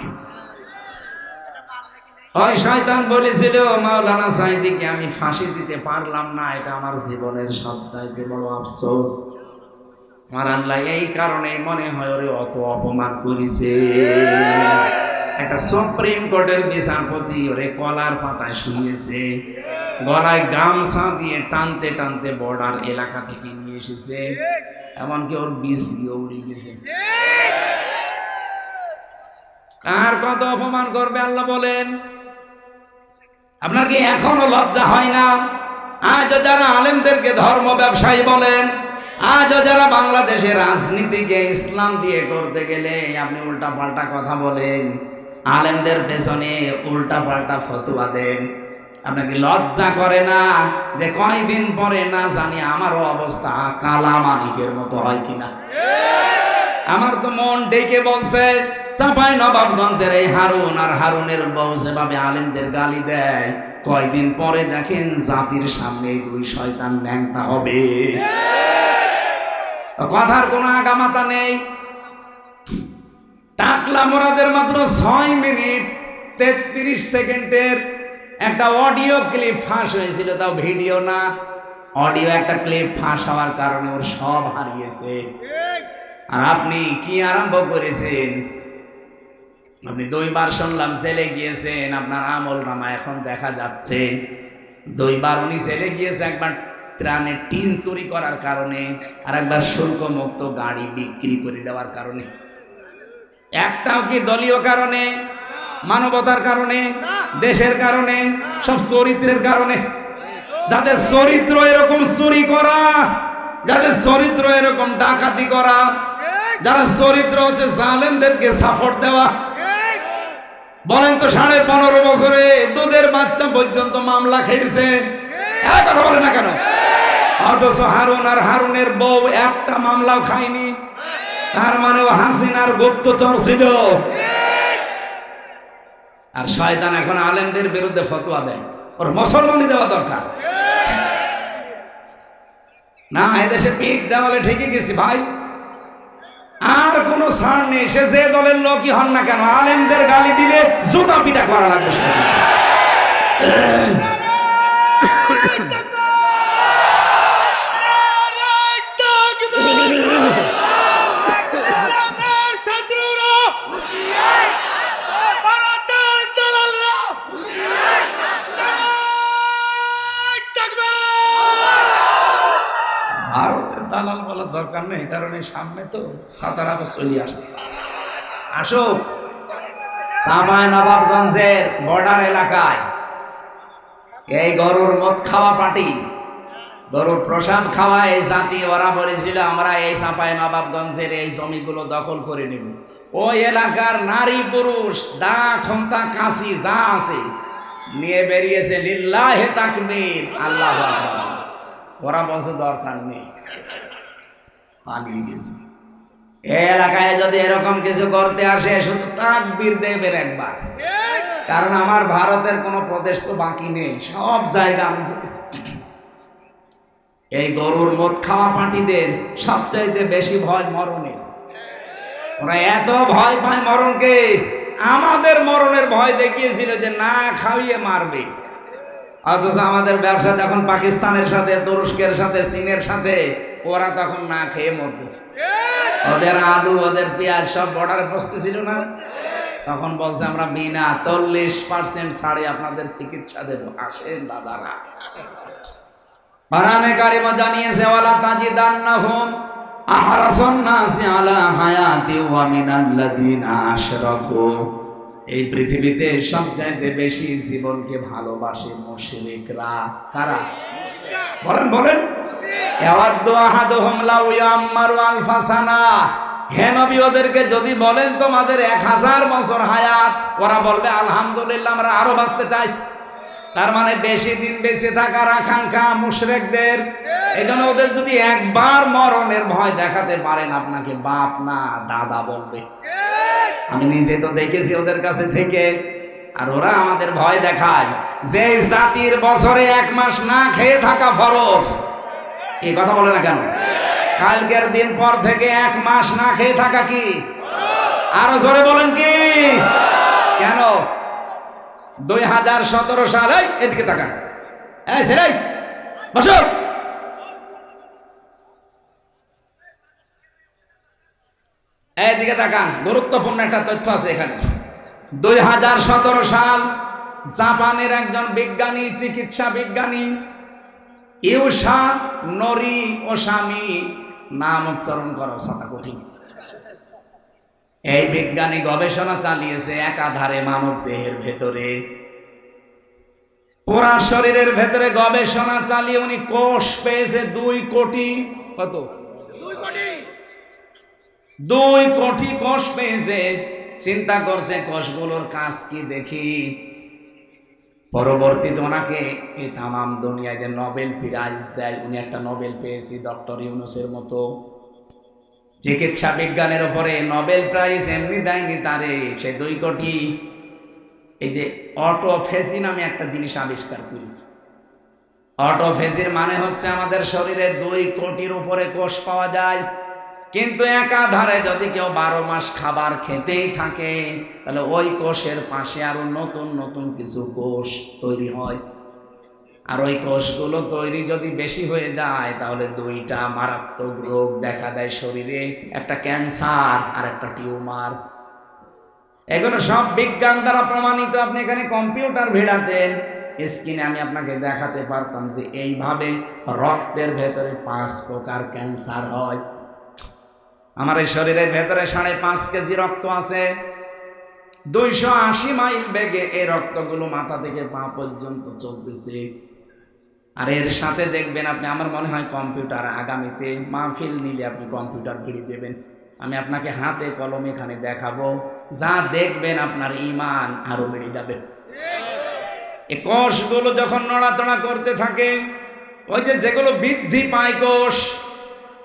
ওই শয়তান বলেছিল মাওলানা সাইদিকে আমি ফাঁসি দিতে পারলাম না, এটা আমার জীবনের সবচাইতে বড় আফসোস। আমার আল্লাহ এই কারণে মনে হয় ওরে অত অপমান করেছে। একটা সুপ্রিম কোর্টের বিচারপতি ওরে কলার পাতায় শুনিয়েছে, গলায় গামছা দিয়ে টানতে টানতে বর্ডার এলাকা থেকে নিয়ে এসেছে, এমনকি ওর বিসিও উড়ে গেছে। কার কত অপমান করবে আল্লাহ বলেন? আপনার কি এখনো লজ্জা হয় না? আজও যারা আলেমদেরকে ধর্ম ব্যবসায়ী বলেন, আজও যারা বাংলাদেশের রাজনীতিকে ইসলাম দিয়ে করতে গেলে আপনি উল্টা পাল্টা কথা বলেন, আলেমদের পেছনে উল্টা পাল্টা ফতোয়া দেন, আপনাকে লজ্জা করে না যে কয়দিন পরে না জানি আমারও অবস্থা কালা মানিকের মতো হয় কিনা? আমার তো মন ডেকে বলছে চাঁপাই নবাবগঞ্জের এই হারুন আর হারুনের বউ যেভাবে আলেমদের গালি দেয়, কয়দিন পরে দেখেন জাতির সামনে এই দুই শয়তান ন্যাংটা হবে। কথার কোনো আগামাতা নেই। টাকলা মোরাদের মাত্র 6 মিনিট 33 সেকেন্ডের একটা অডিও ক্লিপ ফাঁস হয়েছিল, তাও ভিডিও না, অডিও একটা ক্লিপ ফাঁস হওয়ার কারণে ওর সব হারিয়েছে। আর আপনি কি আরম্ভ করেছেন? আপনি 2 বার শুনলাম জেলে গিয়েছেন, আপনার আমল নামা এখন দেখা যাচ্ছে 2 বার উনি জেলে গিয়েছে, একবার ত্রাণের টিন চুরি করার কারণে আর একবার শুল্ক মুক্ত গাড়ি বিক্রি করে দেওয়ার কারণে। একটাও কি দলীয় কারণে, মানবতার কারণে, দেশের কারণে? সব চরিত্রের কারণে। যাদের চরিত্র এরকম চুরি করা, যাদের চরিত্র এরকম ডাকাতি করা, যারা চরিত্র হচ্ছে জালেমদেরকে সাপোর্ট দেওয়া। বলেন তো 15.5 বছরে দুধের বাচ্চা পর্যন্ত মামলা খেয়েছে, কথা বলে না কেন? অথচ হারুন আর হারুনের বউ একটা মামলাও খায়নি। তার মানে ও হাসিনার গুপ্তচর ছিল। আর শয়তান এখন আলেমদের বিরুদ্ধে ফতোয়া দেয়, ওর মুসলমানি দেওয়া দরকার না। এদেশে পিঠ দেওয়ালে ঠিকই গেছি ভাই, আর কোনো ছাড় নেই। সে যে দলের লোকই হন না কেন, আলেমদের গালি দিলে জুতা পিটা করা লাগবে। দালাল বলার দরকার নেই, কারণ এই সামনে তো সাতারা চলে আসতে। আসো চাঁপাই নবাবগঞ্জের বর্ডার এলাকায় এই গরুর মদ খাওয়া পার্টি, গরুর প্রসাদ খাওয়া এই জাতি, ওরা বলেছিল আমরা এই চাঁপাই নবাবগঞ্জের এই জমিগুলো দখল করে নেব। ওই এলাকার নারী পুরুষ দা খন্তা কাশি যা আছে নিয়ে বেরিয়েছে লিল্লাহে তাকবীর, আল্লাহু আকবার। ওরা বলছে দরকার নেই, পালিয়ে গেছে। এই এলাকায় যদি এরকম কিছু করতে আসে শুধু তাকবীর দেবেন একবার, কারণ আমার ভারতের কোনো প্রদেশ তো বাকি নেই, সব জায়গা আমি ঘুরেছি। এই গরুর মদ খাওয়া পার্টিদের সবচাইতে বেশি ভয় মরণের। ওরা এত ভয় পায় মরণকে, আমাদের মরণের ভয় দেখিয়েছিল যে না খাওয়িয়ে মারবে। অথচ আমাদের ব্যবসা তখন পাকিস্তানের সাথে, তুরস্কের সাথে, চীনের সাথে, ওরা তখন না খেয়ে মরতেছে। ওদের আলু, ওদের পেঁয়াজ সব বর্ডারে বসতেছিল না, তখন বলছে আমরা বিনা 40% ছাড়ে আপনাদের চিকিৎসা দেব, আসেন দাদারা। কোরআনে কারিমে জানিয়েছে ওয়ালা তাজিদান্নাহুম আহরাসান নাসি আলা হায়াতি ওয়া মিনাল্লাযিনা আশরাকু। এই পৃথিবীতে সবচাইতে বেশি জীবনকে ভালোবাসে মুশরিকরা। কারা? বলেন বলেন। ইয়াওয়াদু আহাদুহুম লাউ ইয়াম্মারু আলফা সানা। হে নবী, ওদেরকে যদি বলেন তোমাদের 1000 বছর হায়াত, ওরা বলবে আলহামদুলিল্লাহ আমরা আরো বাঁচতে চাই। তার মানে বেশি দিন বেঁচে থাকার আকাঙ্ক্ষা মুশরিকদের। এজন্য ওদের যদি একবার মরণের ভয় দেখাতে পারেন, আপনাকে বাপ না দাদা বলবে। আমি নিজে তো দেখেছি ওদের কাছে থেকে। আর ওরা আমাদের ভয় দেখায় যে জাতির বছরে 1 মাস না খেয়ে থাকা ফরজ। এই কথা বলে না কেন? কালকের দিন পর থেকে 1 মাস না খেয়ে থাকা কি? আরো জোরে বলেন কি? কেন? 2017 সাল, এদিকে তাকান, বসো। এইদিকে তাকান, গুরুত্বপূর্ণ একটা তথ্য আছে এখানে। 2017 সাল জাপানের একজন বিজ্ঞানী, চিকিৎসা বিজ্ঞানী ইউসা নরি ওসামি, নাম উচ্চারণ করা সাথে কঠিন। এই বিজ্ঞানী গবেষণা চালিয়েছে একাধারে মানব দেহের ভেতরে, পুরা শরীরের ভেতরে গবেষণা চালিয়ে উনি কোষ পেয়েছে 2 কোটি। কত? 2 কোটি। 2 কোটি কোষ পেয়েছে। চিন্তা করছে কোষগুলোর কাজ কি দেখি। পরবর্তীতে ওনাকে এই তামাম দুনিয়ায় যে নোবেল প্রাইজ দেয়, উনি একটা নোবেল পেয়েছি ডক্টর ইউনূসের মতো। চিকিৎসা বিজ্ঞানের উপরে নোবেল প্রাইজ এমনি দেয়নি তারে, সে 2 কোটি এই যে অটোফেজি নামে একটা জিনিস আবিষ্কার করেছে। অটোফেজির মানে হচ্ছে আমাদের শরীরে 2 কোটির উপরে কোষ পাওয়া যায়, কিন্তু একাধারে যদি কেউ 12 মাস খাবার খেতেই থাকে তাহলে ওই কোষের পাশে আরো নতুন নতুন কিছু কোষ তৈরি হয়। আর ওই কোষগুলো তৈরি যদি বেশি হয়ে যায় তাহলে 2টা মারাত্মক রোগ দেখা দেয় শরীরে, একটা ক্যান্সার আর একটা টিউমার। এগুলো সব বিজ্ঞান দ্বারা প্রমাণিত। আপনি এখানে কম্পিউটার ভিড়াতেন, স্ক্রিনে আমি আপনাকে দেখাতে পারতাম যে এইভাবে রক্তের ভেতরে 5 প্রকার ক্যান্সার হয়। আমার এই শরীরের ভেতরে 5.5 কেজি রক্ত আছে। 280 মাইল বেগে এই রক্তগুলো মাথা থেকে পা পর্যন্ত চলতেছে। আর এর সাথে দেখবেন আপনি, আমার মনে হয় কম্পিউটার আগামীতে মাহফিল নিলে আপনি কম্পিউটার ভিড়িয়ে দেবেন, আমি আপনাকে হাতে কলমে এখানে দেখাবো, যা দেখবেন আপনার ঈমান আরো বেড়ে যাবে। এই কোষগুলো যখন নড়াচড়া করতে থাকে, ওই যে যেগুলো বৃদ্ধি পায় কোষ,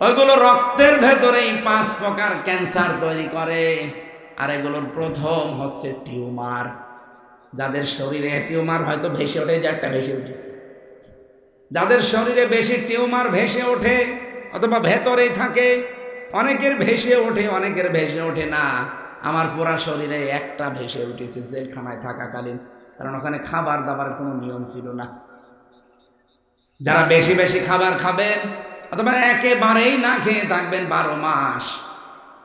ওইগুলো রক্তের ভেতরেই 5 প্রকার ক্যান্সার তৈরি করে। আর এগুলোর প্রথম হচ্ছে টিউমার। যাদের শরীরে টিউমার হয়তো ভেসে ওঠে, যে একটা ভেসে উঠেছে, যাদের শরীরে বেশি টিউমার ভেসে ওঠে অথবা ভেতরেই থাকে, অনেকের ভেসে ওঠে অনেকের ভেসে ওঠে না। আমার পুরা শরীরে একটা ভেসে উঠেছে জেলখানায় থাকাকালীন, কারণ ওখানে খাবার দাবার কোনো নিয়ম ছিল না। যারা বেশি বেশি খাবার খাবেন অথবা একেবারেই না খেয়ে থাকবেন 12 মাস,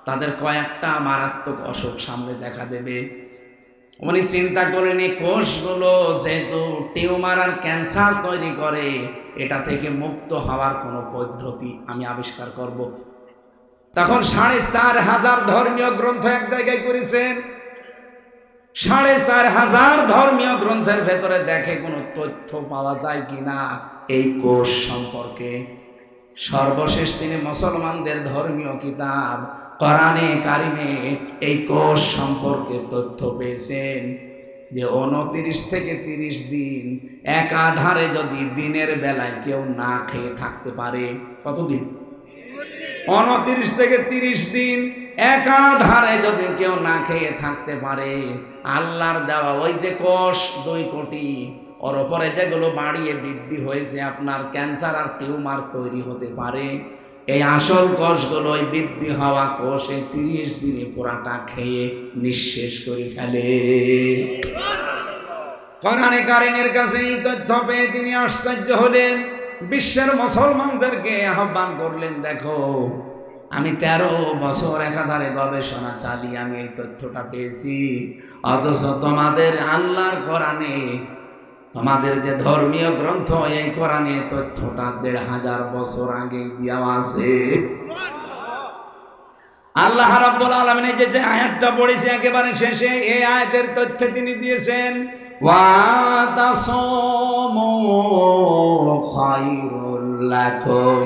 তাদের কয়েকটা মারাত্মক অসুখ সামনে দেখা দেবে। উনি চিন্তা করেন এই কোষগুলো যেহেতু টিউমার আর ক্যান্সার তৈরি করে, এটা থেকে মুক্ত হওয়ার কোনো পদ্ধতি আমি আবিষ্কার করব। তখন 4,500 ধর্মীয় গ্রন্থ এক জায়গায় করেছেন। 4,500 ধর্মীয় গ্রন্থের ভেতরে দেখে কোনো তথ্য পাওয়া যায় কিনা এই কোষ সম্পর্কে। সর্বশেষ তিনি মুসলমানদের ধর্মীয় কিতাব কোরআনে কারিমে এই কোষ সম্পর্কে তথ্য পেয়েছেন যে 29 থেকে 30 দিন একাধারে যদি দিনের বেলায় কেউ না খেয়ে থাকতে পারে, কতদিন? 29 থেকে 30 দিন একাধারে যদি কেউ না খেয়ে থাকতে পারে, আল্লাহর দেওয়া ওই যে কোষ 2 কোটি, ওর ওপরে যেগুলো বাড়িয়ে বৃদ্ধি হয়েছে আপনার ক্যান্সার আর টিউমার তৈরি হতে পারে, এই আসল কোষগুলো ওই বৃদ্ধি হওয়া কোষে 30 দিনে পুরাটা খেয়ে নিঃশেষ করে ফেলে। কোরআনে কারিমের কাছে এই তথ্য পেয়ে তিনি আশ্চর্য হলেন। বিশ্বের মুসলমানদেরকে আহ্বান করলেন, দেখো আমি 13 বছর একাধারে গবেষণা চালিয়ে আমি এই তথ্যটা পেয়েছি, অথচ তোমাদের আল্লাহর কোরআনে, তোমাদের যে ধর্মীয় গ্রন্থ এই কোরআনে তথ্যটা 1500 বছর আগেই দেওয়া আছে। আল্লাহ রাব্বুল আলামিন যে আয়াতটা পড়েছে একেবারে শেষে, এই আয়াতের তথ্য তিনি দিয়েছেন, ওয়া তাসামু খায়রুল লাকুম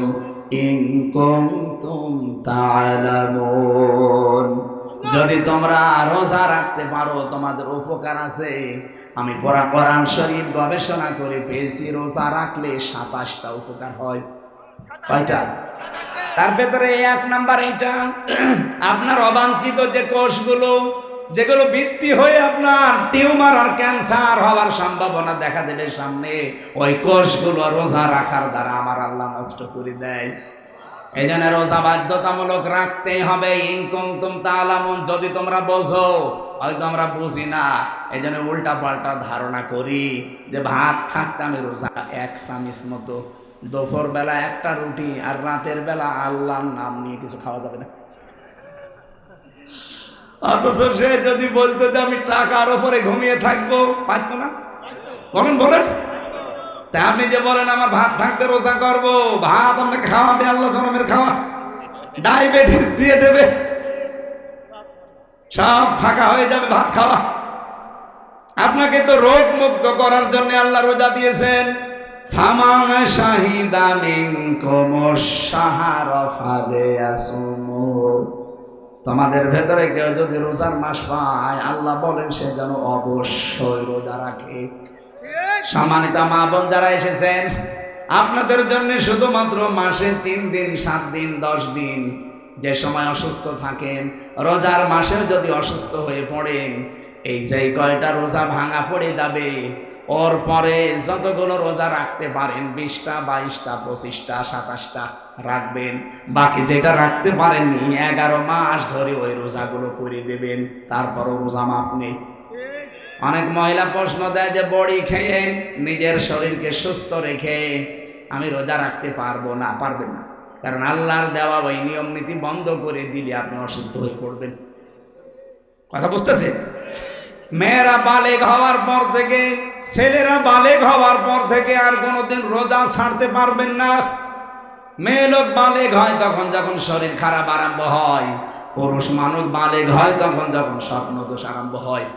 ইন কুনতুম তা'লামুন। যদি তোমরা রোজা রাখতে পারো তোমাদের উপকার আছে। আমি পড়া কোরআন শরীফ গবেষণা করে পেয়েছি, রোজা রাখলে 27টা উপকার হয়। কয়টা? তার ভেতরে 1 নাম্বার এইটা, আপনার অবাঞ্ছিত যে কোষগুলো যেগুলো বৃদ্ধি হয়ে আপনার টিউমার আর ক্যান্সার হওয়ার সম্ভাবনা দেখা দেবে সামনে, ওই কোষগুলো রোজা রাখার দ্বারা আমার আল্লাহ নষ্ট করে দেয়। এই জন্য রোজা বাধ্যতামূলক রাখতেই হবে। ইন কুনতুম তা'লামুন, যদি তোমরা বোঝো, হয়তো আমরা বুঝি না, এই জন্য উল্টা পাল্টা ধারণা করি যে ভাত থাকতে আমি রোজা 1 চামচ মতো, দুপুর বেলা একটা রুটি আর রাতের বেলা আল্লাহর নাম নিয়ে কিছু খাওয়া যাবে না। অথচ সে যদি বলতো যে আমি টাকার উপরে ঘুমিয়ে থাকবো, পারতো না? বলেন বলেন। তা আপনি যে বলেন আমার ভাত থাকতে রোজা করবো, ভাত আপনাকে খাওয়াবে আল্লাহ জনমের খাওয়া, ডায়াবেটিস দিয়ে দেবে, সব ফাঁকা হয়ে যাবে ভাত খাওয়া। আপনাকে তো রোগ মুক্ত করার জন্য আল্লাহ রোজা দিয়েছেন। ফামান শাহিদা মিনকুমুশ শাহরা ফালিয়াসুমু, তোমাদের ভেতরে কেউ যদি রোজার মাস পায়, আল্লাহ বলেন সে যেন অবশ্যই রোজা রাখে। সম্মানিত মা বোন যারা এসেছেন, আপনাদের জন্য শুধুমাত্র মাসে 3 দিন, 7 দিন, 10 দিন যে সময় অসুস্থ থাকেন, রোজার মাসেও যদি অসুস্থ হয়ে পড়েন, এই যে কয়টা রোজা ভাঙা পড়ে যাবে, ওর পরে যতগুলো রোজা রাখতে পারেন, 20টা, 22টা, 25টা, 27টা রাখবেন। বাকি যেটা রাখতে পারেননি 11 মাস ধরে ওই রোজাগুলো করে দেবেন, তারপরও রোজা মাপ নেই। অনেক মহিলা প্রশ্ন দেয় যে বড়ি খেয়ে নিজের শরীরকে সুস্থ রেখে আমি রোজা রাখতে পারবো না। পারবেন না, কারণ আল্লাহর দেওয়া ওই নিয়ম নীতি বন্ধ করে দিলে আপনি অসুস্থ হয়ে পড়বেন। কথা বুঝতেছে? মেয়েরা বালেগ হওয়ার পর থেকে, ছেলেরা বালেগ হওয়ার পর থেকে আর কোনোদিন রোজা ছাড়তে পারবেন না। মেয়ে লোক বালেগ হয় তখন যখন শরীর খারাপ আরম্ভ হয়, পুরুষ মানুষ বালেগ হয় তখন যখন স্বপ্ন দোষ আরম্ভ হয়।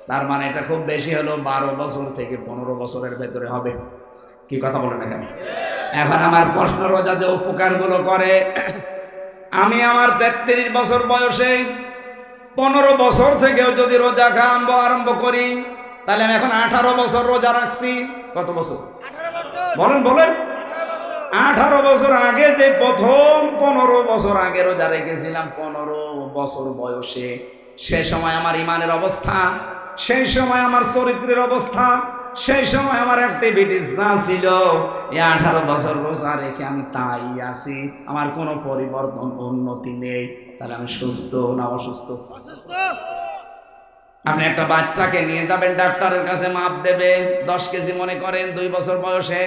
তার মানে এটা খুব বেশি হলো 12 বছর থেকে 15 বছরের ভেতরে হবে। কি কথা বলেন না কেন? এখন আমার প্রশ্ন, রোজা যে উপকারগুলো করে, আমি আমার 33 বছর বয়সে 15 বছর থেকেও যদি রোজা আরম্ভ করি, তাহলে আমি এখন 18 বছর রোজা রাখছি। কত বছর বলেন বলেন? 18 বছর আগে যে প্রথম 15 বছর আগে রোজা রেখেছিলাম 15 বছর বয়সে, সে সময় আমার ইমানের অবস্থা, সেই সময় আমার চরিত্রের অবস্থা, সেই সময় আমার অ্যাক্টিভিটিস যা ছিল, এই 18 বছর রোজা রেখে আমি তাই আছি, আমার কোনো পরিবর্তন উন্নতি নেই। তাহলে আমি সুস্থ না অসুস্থ? আপনি একটা বাচ্চাকে নিয়ে যাবেন ডাক্তারের কাছে, মাপ দেবে 10 কেজি মনে করেন 2 বছর বয়সে,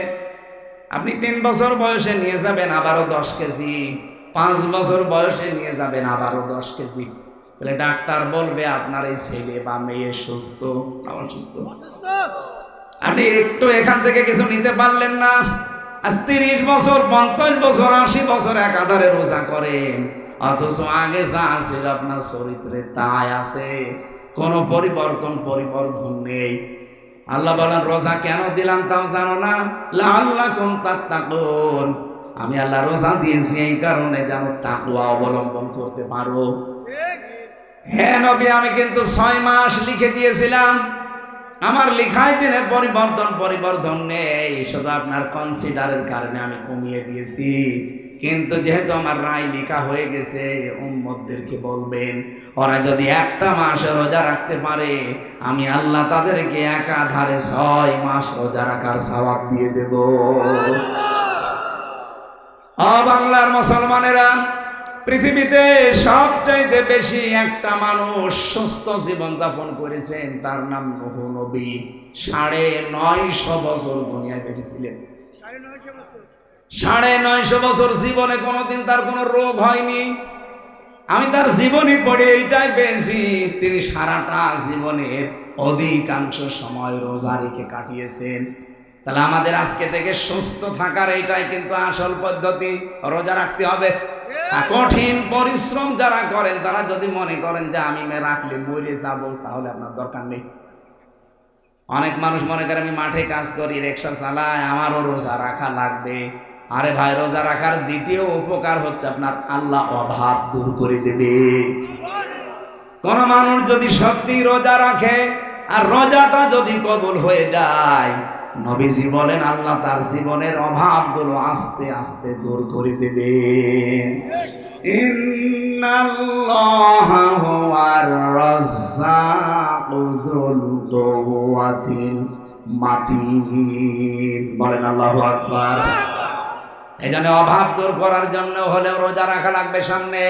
আপনি 3 বছর বয়সে নিয়ে যাবেন আবারও 10 কেজি, 5 বছর বয়সে নিয়ে যাবেন আবারও 10 কেজি। তাহলে ডাক্তার বলবে আপনার এই ছেলে বা মেয়ে সুস্থ না অসুস্থ? আপনি একটু এখান থেকে কিছু নিতে পারলেন না, আজ 30 বছর, 50 বছর, 80 বছর একাধারে রোজা করেন, অথচ আগে যা আছে আপনার চরিত্রে তাই আছে, কোনো পরিবর্তন নেই। আল্লাহ বলেন রোজা কেন দিলাম তাও জানো না? লাআল্লাকুম তাত্তাকুন, আমি আল্লাহ রোজা দিয়েছি এই কারণে যেন তাকওয়া অবলম্বন করতে পারো। হ্যাঁ নবী, আমি কিন্তু 6 মাস লিখে দিয়েছিলাম, আমার লিখায় দিনে পরিবর্তন নেই, শুধু আপনার কনসিডারের কারণে আমি কমিয়ে দিয়েছি। কিন্তু যেহেতু আমার রায় লেখা হয়ে গেছে, উম্মতদেরকে বলবেন ওরা যদি একটা মাস রোজা রাখতে পারে, আমি আল্লাহ তাদেরকে একাধারে 6 মাস রোজা রাখার সওয়াব দিয়ে দেব। বাংলার মুসলমানেরা, পৃথিবীতে সবচাইতে বেশি একটা মানুষ সুস্থ জীবন যাপন করেছেন, তার নাম নূহ নবী। 950 বছর দুনিয়ায় বেঁচে ছিলেন। 950 বছর জীবনে কোনোদিন তার কোনো রোগ হয়নি। আমি তার জীবনী পড়ে এইটাই পেয়েছি, তিনি সারাটা জীবনের অধিকাংশ সময় রোজা রেখে কাটিয়েছেন। তাহলে আমাদের আজকে থেকে সুস্থ থাকার এইটাই কিন্তু আসল পদ্ধতি, রোজা রাখতে হবে। কঠিন পরিশ্রম যারা করেন, তারা যদি মনে করেন যে আমি রাখলে মরে যাব, তাহলে আপনার দরকার নেই। অনেক মানুষ মনে করে আমি মাঠে কাজ করি, রিক্সা চালাই, আমারও রোজা রাখা লাগবে। আরে ভাই, রোজা রাখার দ্বিতীয় উপকার হচ্ছে আপনার আল্লাহ অভাব দূর করে দেবে। কোন মানুষ যদি সত্যি রোজা রাখে আর রোজাটা যদি কবুল হয়ে যায়, নবীজি বলেন আল্লাহ তার জীবনের অভাবগুলো আস্তে আস্তে দূর করে দেবেন। ইন্নাল্লাহা হুয়ার রাজ্জাকু যুল কুওয়াতিল মাতিন। বলেন আল্লাহু আকবার। এই জন্য অভাব দূর করার জন্য হলেও রোজা রাখা লাগবে সামনে।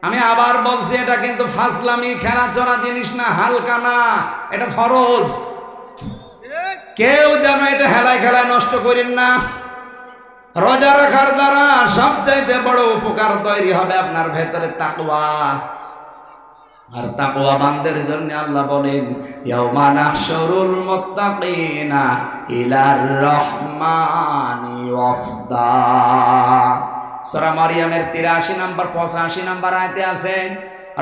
আমি আবার বলছি, এটা কিন্তু ফাজলামি খেলাচড়া জিনিস না, হালকা না, এটা ফরজ। কেউ যেন এটা হেলায় খেলায় নষ্ট করেন না। রোজা রাখার দ্বারা সবচাইতে বড় উপকার তৈরি হবে আপনার ভেতরে তাকওয়া। আর তাকওয়া বান্দাদের জন্য আল্লাহ বলেন ইয়াউমা নাহশুরুল মুত্তাকিনা ইলার রহমানি ওয়াফদা। সূরা মারিয়ামের 83 নম্বর 85 নম্বর আয়াতে আছে,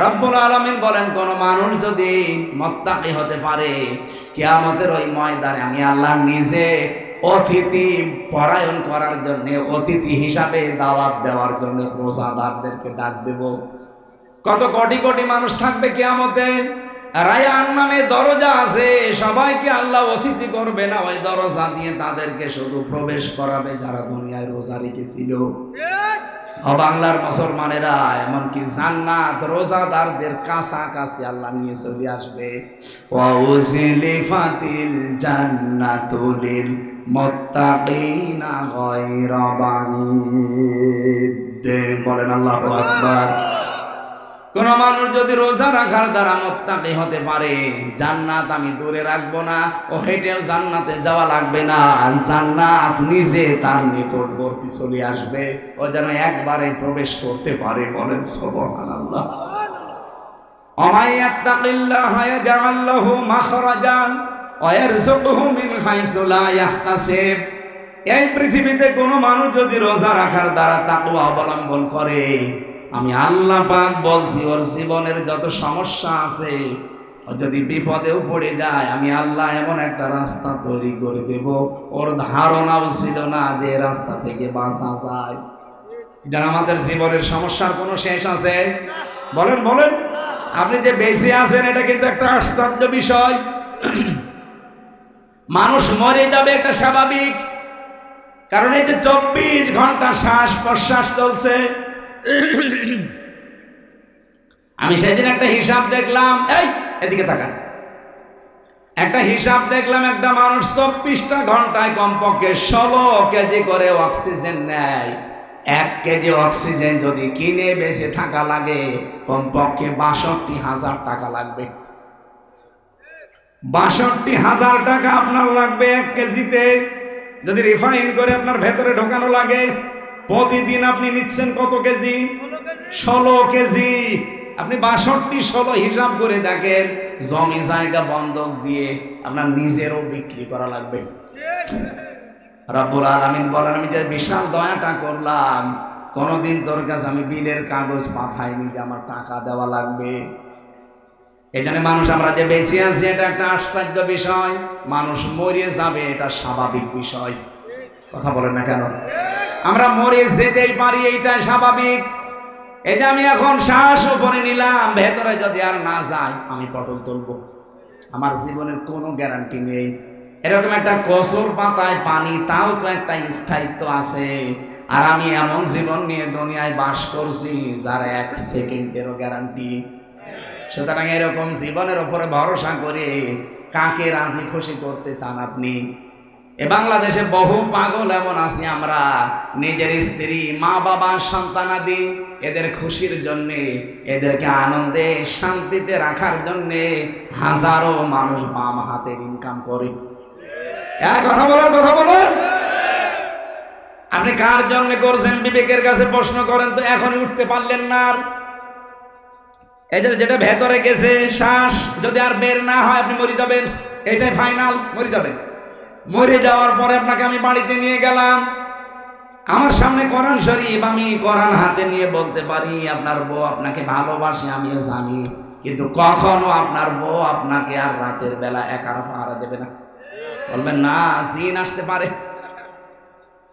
রব্বুল আলামিন বলেন কোন মানুষ যদি মুত্তাকি হতে পারে, কিয়ামতের ওই ময়দানে আমি আল্লাহ নিজে অতিথি পরায়ণ করার জন্য, অতিথি হিসাবে দাওয়াত দেওয়ার জন্য রোজাদারদেরকে ডাক দেব। কত কোটি কোটি মানুষ থাকবে কিয়ামতে, রায়ান নামে দরজা আছে, সবাইকে আল্লাহ অতিথি করবে না, ওই দরজা দিয়ে তাদেরকে শুধু প্রবেশ করাবে যারা দুনিয়ায় রোজা রেখেছিল। বাংলার মুসলমানেরা, এমনকি জান্নাত রোজাদারদের কাছাকাছি আল্লাহ নিয়ে চলে আসবে। ওয়াউজিলিফাতিল জান্নাতু লিল মুত্তাকিনা গায়রা বাঈদ। বলেন আল্লাহু আকবার। কোন মানুষ যদি রোজা রাখার দ্বারা মুত্তাকি হতে পারে, জান্নাত আমি দূরে রাখবো না, ও হেঁটেও জান্নাতে যাওয়া লাগবে না, জান্নাত নিজে তার নিকটবর্তী চলে আসবে, ও যেন একবারে প্রবেশ করতে পারে। বলেন সুবহানাল্লাহ। ওমাই ইয়াত্তাকিল্লাহা ইয়াজআল লাহু মাখরাজান ওয়া ইয়ারযুকহু মিন হাইসু লা ইয়াহতাসিব। এই পৃথিবীতে কোন মানুষ যদি রোজা রাখার দ্বারা তাকওয়া অবলম্বন করে, আমি আল্লাহ পাক বলছি, ওর জীবনের যত সমস্যা আছে, ও যদি বিপদেও পড়ে যায়, আমি আল্লাহ এমন একটা রাস্তা তৈরি করে দেব, ওর ধারণাও ছিল না যে রাস্তা থেকে বাঁচা যায়। যারা আমাদের জীবনের সমস্যার কোনো শেষ আছে? বলেন বলেন। আপনি যে বেঁচে আছেন এটা কিন্তু একটা আশ্চর্য বিষয়। মানুষ মরে যাবে এটা স্বাভাবিক, কারণ এই যে 24 ঘন্টা শ্বাস প্রশ্বাস চলছে। আমি সেদিন একটা হিসাব দেখলাম, এই এদিকে তাকান, একটা হিসাব দেখলাম, একটা মানুষ 24টা ঘন্টায় কমপক্ষে 16 কেজি করে অক্সিজেন নেয়। 1 কেজি অক্সিজেন যদি কিনে বেঁচে থাকা লাগে, কমপক্ষে 62,000 টাকা লাগবে। 62,000 টাকা আপনার লাগবে 1 কেজিতে। যদি রিফাইন করে আপনার ভেতরে ঢোকানো লাগে, প্রতিদিন আপনি নিচ্ছেন কত কেজি? 16 কেজি। আপনি 62-16 হিসাব করে দেখেন, জমি জায়গা বন্ধক দিয়ে আপনার নিজেরও বিক্রি করা লাগবে। রব্বুল আলামিন বলেন, আমি যে বিশাল দয়াটা করলাম, কোনদিন তোর কাছে আমি বিলের কাগজ পাঠাইনি যে আমার টাকা দেওয়া লাগবে। এখানে মানুষ আমরা যে বেঁচে আছি এটা একটা আশ্চর্য বিষয়, মানুষ মরে যাবে এটা স্বাভাবিক বিষয়। কথা বলেন না কেন? আমরা মরে যেতেই পারি, এইটাই স্বাভাবিক। এই যে আমি এখন শ্বাস উপরে নিলাম, ভেতরে যদি আর না যায় আমি পটল তুলব, আমার জীবনের কোনো গ্যারান্টি নেই। এরকম একটা কসুর পাতায় পানি, তাও তো একটা স্থায়িত্ব আছে। আর আমি এমন জীবন নিয়ে দুনিয়ায় বাস করছি যার 1 সেকেন্ডেরও গ্যারান্টি। সুতরাং এরকম জীবনের উপরে ভরসা করে কাকে রাজি খুশি করতে চান আপনি? এ বাংলাদেশে বহু পাগল এমন আছি আমরা, নিজের স্ত্রী, মা বাবা, সন্তানাদি এদের খুশির জন্যে, এদেরকে আনন্দে শান্তিতে রাখার জন্যে হাজারো মানুষ বাম হাতের ইনকাম করে। কথা বলেন, কথা বলেন। আপনি কার জন্য করছেন বিবেকের কাছে প্রশ্ন করেন তো, এখন উঠতে পারলেন না। এদের যেটা ভেতরে গেছে শ্বাস, যদি আর বের না হয় আপনি মরে যাবেন, এটাই ফাইনাল, মরে যাবেন। মরে যাওয়ার পরে আপনাকে আমি বাড়িতে নিয়ে গেলাম, আমার সামনে কোরআন শরীফ, আমি কোরআন হাতে নিয়ে বলতে পারি আপনার বউ আপনাকে ভালোবাসে, আমিও জানি, কিন্তু কখনো আপনার বউ আপনাকে আর রাতের বেলা একা পাহারা দেবে না। বলবেন না, জিন আসতে পারে।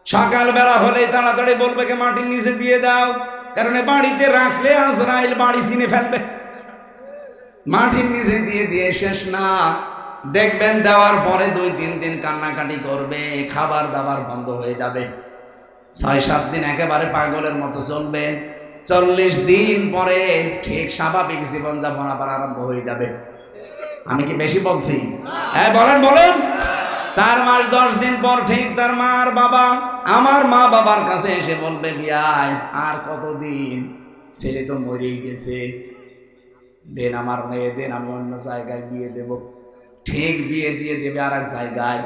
সকালবেলা হলেই তাড়াতাড়ি বলবে কে মাটির নিচে দিয়ে দাও, কারণ বাড়িতে রাখলে আজরাইল বাড়ি চিনে ফেলবে। মাটির নিচে দিয়ে দিয়ে শেষ না, দেখবেন দেওয়ার পরে 2-3 দিন কান্নাকাটি করবে, খাবার দাবার বন্ধ হয়ে যাবে, 6-7 দিন একেবারে পাগলের মতো চলবে, 40 দিন পরে ঠিক স্বাভাবিক জীবনযাপন আবার আরম্ভ হয়ে যাবে। আমি কি বেশি বলছি? হ্যাঁ বলেন বলেন। 4 মাস 10 দিন পর ঠিক তার মা আর বাবা, আমার মা বাবার কাছে এসে বলবে, বিয়াই আর কতদিন, ছেলে তো মরেই গেছে, দেন আমার মেয়ে দেন, আমি অন্য জায়গায় বিয়ে দেব। ঠিক বিয়ে দিয়ে দেবে আর এক জায়গায়।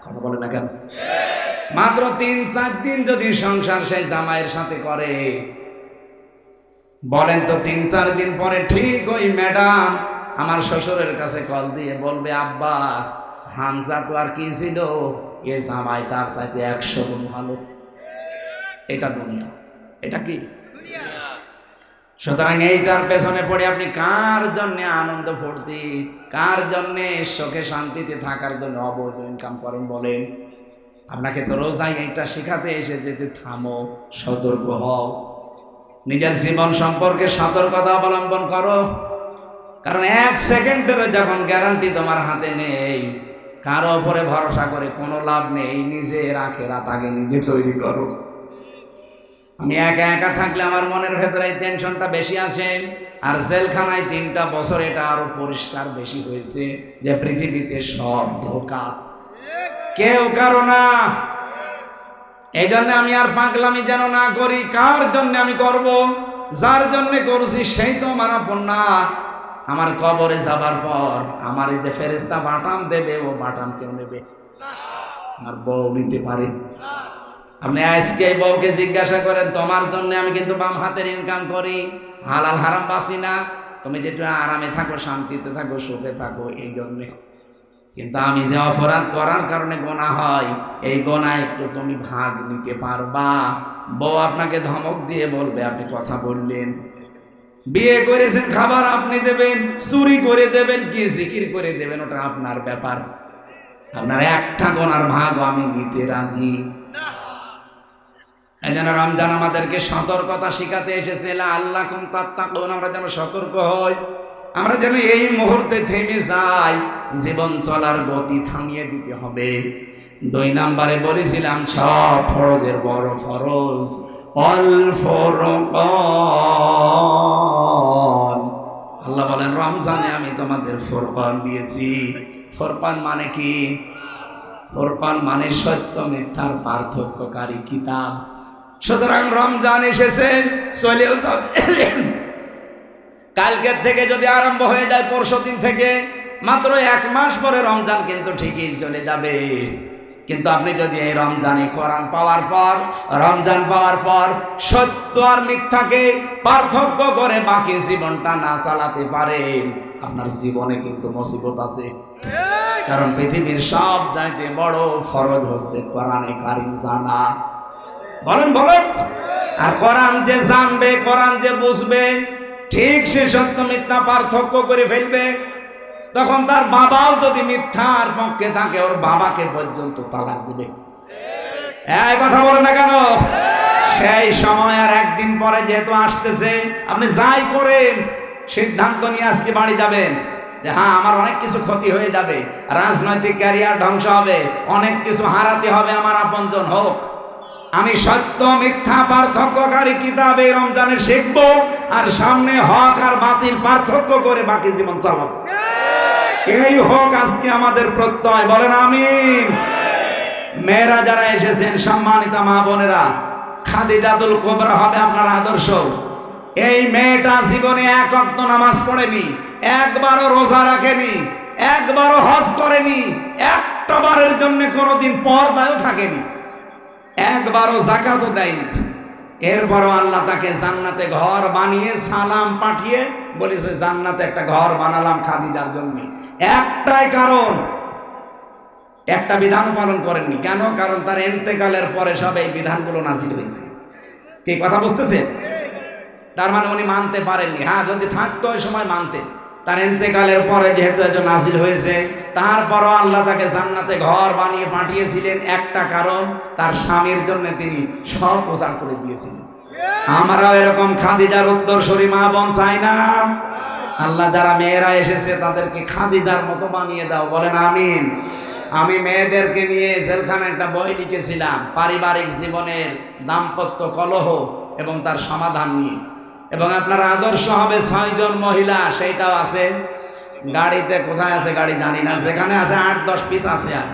কথা বলে না কেন? মাত্র 3-4 দিন যদি সংসার সেই জামাইয়ের সাথে করে, বলেন তো 3-4 দিন পরে ঠিক ওই ম্যাডাম আমার শ্বশুরের কাছে কল দিয়ে বলবে, আব্বা হামজা তো আর কি ছিল, এ জামাই তার সাথে 100 গুণ ভালো। এটা দুনিয়া, এটা কি দুনিয়া? সুতরাং এইটার পেছনে পড়ে আপনি কার জন্য আনন্দ ফুর্তি, কার জন্য সুখে শান্তিতে থাকার জন্য অবৈধ ইনকাম করেন বলেন? আপনাকে তো রোজাই এইটা শেখাতে এসেছে যে থামো, সতর্ক হও, নিজের জীবন সম্পর্কে সতর্কতা অবলম্বন করো। কারণ 1 সেকেন্ডের যখন গ্যারান্টি তোমার হাতে নেই, কারো উপরে ভরসা করে কোনো লাভ নেই। নিজের আখেরাত আগে নিজে তৈরি করো। আমি একা একা থাকলে আমার মনের ভেতরে এই টেনশনটা বেশি আছে, আর জেলখানায় 3টা বছর এটা আরো পরিষ্কার বেশি হয়েছে যে পৃথিবীতে সব ধোঁকা, কেউ কারো না। এই জন্য আমি আর পাগলামি যেন না করি। কার জন্য আমি করব? যার জন্য করছি সেই তো আমার আপন না। আমার কবরে যাবার পর আমার এই যে ফেরেশতা বাটাম দেবে, ও বাটাম কেউ নেবে? আমার বউ নিতে পারে? আপনি আজকে এই বউকে জিজ্ঞাসা করেন, তোমার জন্য আমি কিন্তু বাম হাতের ইনকাম করি, হালাল হারাম বাসি না, তুমি যেটা আরামে থাকো, শান্তিতে থাকো, সুখে থাকো, এই জন্যে। কিন্তু আমি যে অপরাধ করার কারণে গোনা হয়, এই গোনায় একটু তুমি ভাগ নিতে পারবা? বউ আপনাকে ধমক দিয়ে বলবে, আপনি কথা বললেন, বিয়ে করেছেন, খাবার আপনি দেবেন, চুরি করে দেবেন, কি জিকির করে দেবেন, ওটা আপনার ব্যাপার। আপনার একটা গোনার ভাগ আমি নিতে রাজি। এই জন্য রমজান আমাদেরকে সতর্কতা শিখাতে এসেছে, আল্লাহ কুম তাত্তাকুন, আমরা যেন সতর্ক হই, আমরা যেন এই মুহূর্তে থেমে যাই। জীবন চলার গতি থামিয়ে দিতে হবে। 2 নম্বরে বলেছিলাম, 6 ফরজের বড় ফরজ অল ফুরকান। আল্লাহ বলেন, রমজানে আমি তোমাদের ফুরকান দিয়েছি। ফুরকান মানে কি? ফুরকান মানে সত্য মিথ্যার পার্থক্যকারী কিতাব। সুতরাং রমজান এসেছে, চলেও যাবে। কালকের থেকে যদি আরম্ভ হয়ে যায়, পরশুদিন থেকে, মাত্র 1 মাস পরে রমজান কিন্তু ঠিকই চলে যাবে। কিন্তু আপনি যদি এই রমজানে কোরআন পাওয়ার পর, রমজান পাওয়ার পর সত্য আর মিথ্যাকে পার্থক্য করে বাকি জীবনটা না চালাতে পারেন, আপনার জীবনে কিন্তু মুসিবত আছে। কারণ পৃথিবীর সব চাইতে বড় ফরজ হচ্ছে কোরআনে কারিম জানা। বলেন বলেন। আর কোরআন যে জানবে, কোরআন যে বুঝবে, ঠিক সে সত্য মিথ্যা পার্থক্য করে ফেলবে। তখন তার বাবাও যদি মিথ্যার পক্ষে থাকে, ওর বাবাকে পর্যন্ত তালাক দিবে। এই কথা বলে না কেন? সেই সময় আর একদিন পরে যেহেতু আসতেছে, আপনি যাই করেন, সিদ্ধান্ত নিয়ে আজকে বাড়ি যাবেন যে হ্যাঁ, আমার অনেক কিছু ক্ষতি হয়ে যাবে, রাজনৈতিক ক্যারিয়ার ধ্বংস হবে, অনেক কিছু হারাতে হবে, আমার আপনজন হোক, আমি সত্য মিথ্যা পার্থক্যকারী কিতাব এই রমজানে শিখব, আর সামনে হক আর বাতিল পার্থক্য করে বাকি জীবন চালাবো। এই হোক আজকে আমাদের প্রত্যয়। বলেন আমিন। মেয়েরা যারা এসেছেন, সম্মানিত মা বোনেরা, খাদিজাতুল কুবরা হবে আপনার আদর্শ। এই মেয়েটা জীবনে 1 ওয়াক্ত নামাজ পড়েনি, একবারও রোজা রাখেনি, একবারও হজ করেনি, একটা বারের জন্য কোনোদিন পর্দায়ও থাকেনি, একবারও যাকাতও দেয়নি। এরপরও আল্লাহ তাকে জান্নাতে ঘর বানিয়ে সালাম পাঠিয়ে বলেছে, জান্নাতে একটা ঘর বানালাম খাদিজার জন্য। একটাই কারণ, একটা বিধান পালন করেননি। কেন? কারণ তার ইন্তেকালের পরে সব এই বিধানগুলো নাজিল হয়েছে। কি কথা বুঝতেছেন? তার মানে উনি মানতে পারেননি। হ্যাঁ, যদি থাকতো ওই সময় মানতেন। তার ইন্তেকালের পরে যেহেতু একজন নাজিল হয়েছে, তারপরও আল্লাহ তাকে জান্নাতে ঘর বানিয়ে পাঠিয়েছিলেন। একটা কারণ, তার স্বামীর জন্য তিনি সব প্রচার করে দিয়েছিলেন। আমরাও এরকম খাদিজার উত্তরসূরি মা বোন চাই না? আল্লাহ যারা মেয়েরা এসেছে তাদেরকে খাদিজার মতো বানিয়ে দাও। বলেন আমিন। আমি মেয়েদেরকে নিয়ে জেলখানে একটা বই লিখেছিলাম, পারিবারিক জীবনের দাম্পত্য কলহ এবং তার সমাধান নিয়ে। এবং আপনার আদর্শ হবে 6 জন মহিলা, সেইটাও আছে গাড়িতে। কোথায় আছে গাড়ি জানি না, যেখানে আছে 8-10 পিস আছে। আর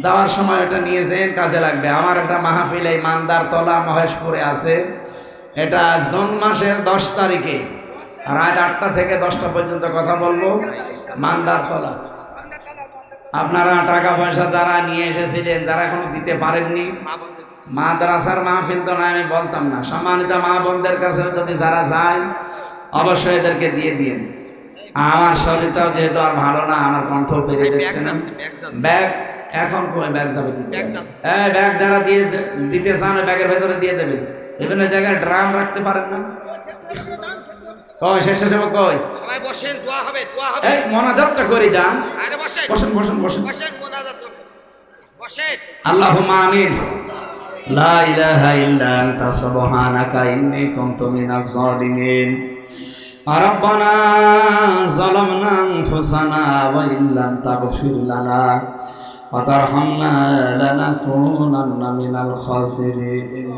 যাওয়ার সময় এটা নিয়েছেন, কাজে লাগবে। আমার একটা মাহফিল এই মান্দারতলা মহেশপুরে আছে। এটা জুন মাসের 10 তারিখে রাত 8টা থেকে 10টা পর্যন্ত কথা বলবো, মান্দারতলা। আপনারা টাকা পয়সা যারা নিয়ে এসেছিলেন, যারা এখনো দিতে পারেননি, মাদ্রাসার মাহফিল তো না, আমি বলতাম না। সম্মানিত মা বোনদের কাছে যদি যারা যায়, অবশ্যই এদেরকে দিয়ে দিন। আমার শরীরটাও যেহেতু আর ভালো না, আমার কণ্ঠ পেরে দিচ্ছে না। ব্যাগ এখন কই ব্যাগ যাবে? ব্যাগ যারা দিয়ে দিতে চান, ব্যাগের ভেতরে দিয়ে দেবেন। বিভিন্ন জায়গায় ড্রাম রাখতে পারেন না। মনাজাতটা করে যান। বসেন বসেন বসেন। আল্লাহুম্মা আমিন। লা ইলাহা ইল্লা আনতা সুবহানাকা ইন্নী কুনতু মিনাজ জালিমিন। রব্বানা যালামনা আনফুসানা ওয়া ইল্লাম তাগফির লানা ওয়া তারহামনা লানাকুনান্না মিনাল খাসিরিন।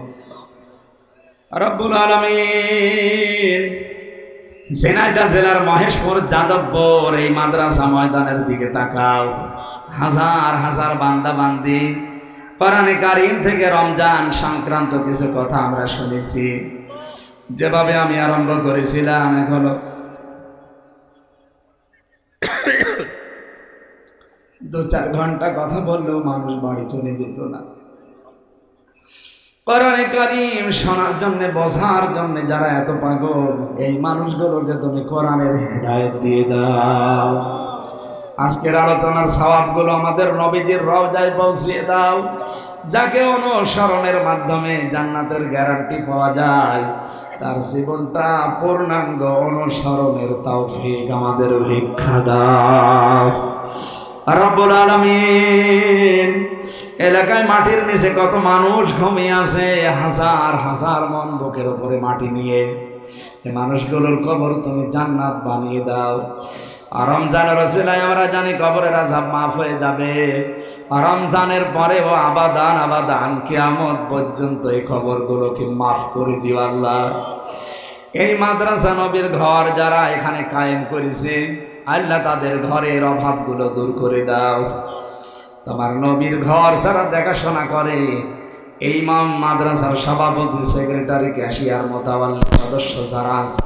রব্বুল আলামিন ঝিনাইদহ জেলার মহেশপুর যাদবপুর এই মাদ্রাসা ময়দানের দিকে তাকাও। হাজার হাজার বান্দা বান্দি কোরআনে কারীম থেকে রমজান সংক্রান্ত কিছু কথা আমরা শুনেছি। যেভাবে আমি আরম্ভ করেছিলাম, এখনো 2-4 ঘন্টা কথা বললেও মানুষ বাড়ি চলে যেত না। কোরআনে কারীম শোনার জন্য, বোঝার জন্য যারা এত পাগল, এই মানুষগুলোকে তুমি কোরআনের হেদায়েত দিয়ে দাও। আজকের আলোচনার সওয়াবগুলো আমাদের নবীজির রওজায় পৌঁছিয়ে দাও। যাকে অনুসরণের মাধ্যমে জান্নাতের গ্যারান্টি পাওয়া যায়, তার জীবনটা পূর্ণাঙ্গ অনুসরণের তৌফিক আমাদের ভিক্ষা দাও। রব্বুল আলামিন এলাকায় মাটির নিচে কত মানুষ ঘুমিয়ে আছে, হাজার হাজার মন বুকের উপরে মাটি নিয়ে। এই মানুষগুলোর কবর তুমি জান্নাত বানিয়ে দাও। আর রমজানের ওসিলায় আমরা জানি কবরের আযাব মাফ হয়ে যাবে। আর রমজানের পরেও আবাদান আবাদান কিয়ামত পর্যন্ত এই কবরগুলোকে মাফ করে দিও আল্লাহ। এই মাদ্রাসা নবীর ঘর যারা এখানে কায়েম করেছে, আল্লাহ তাদের ঘরের অভাবগুলো দূর করে দাও। তোমার নবীর ঘর যারা দেখাশোনা করে, এই ইমাম, মাদ্রাসার সভাপতি, সেক্রেটারি, ক্যাশিয়ার, মোতাওয়াল্লি সদস্য যারা আছে,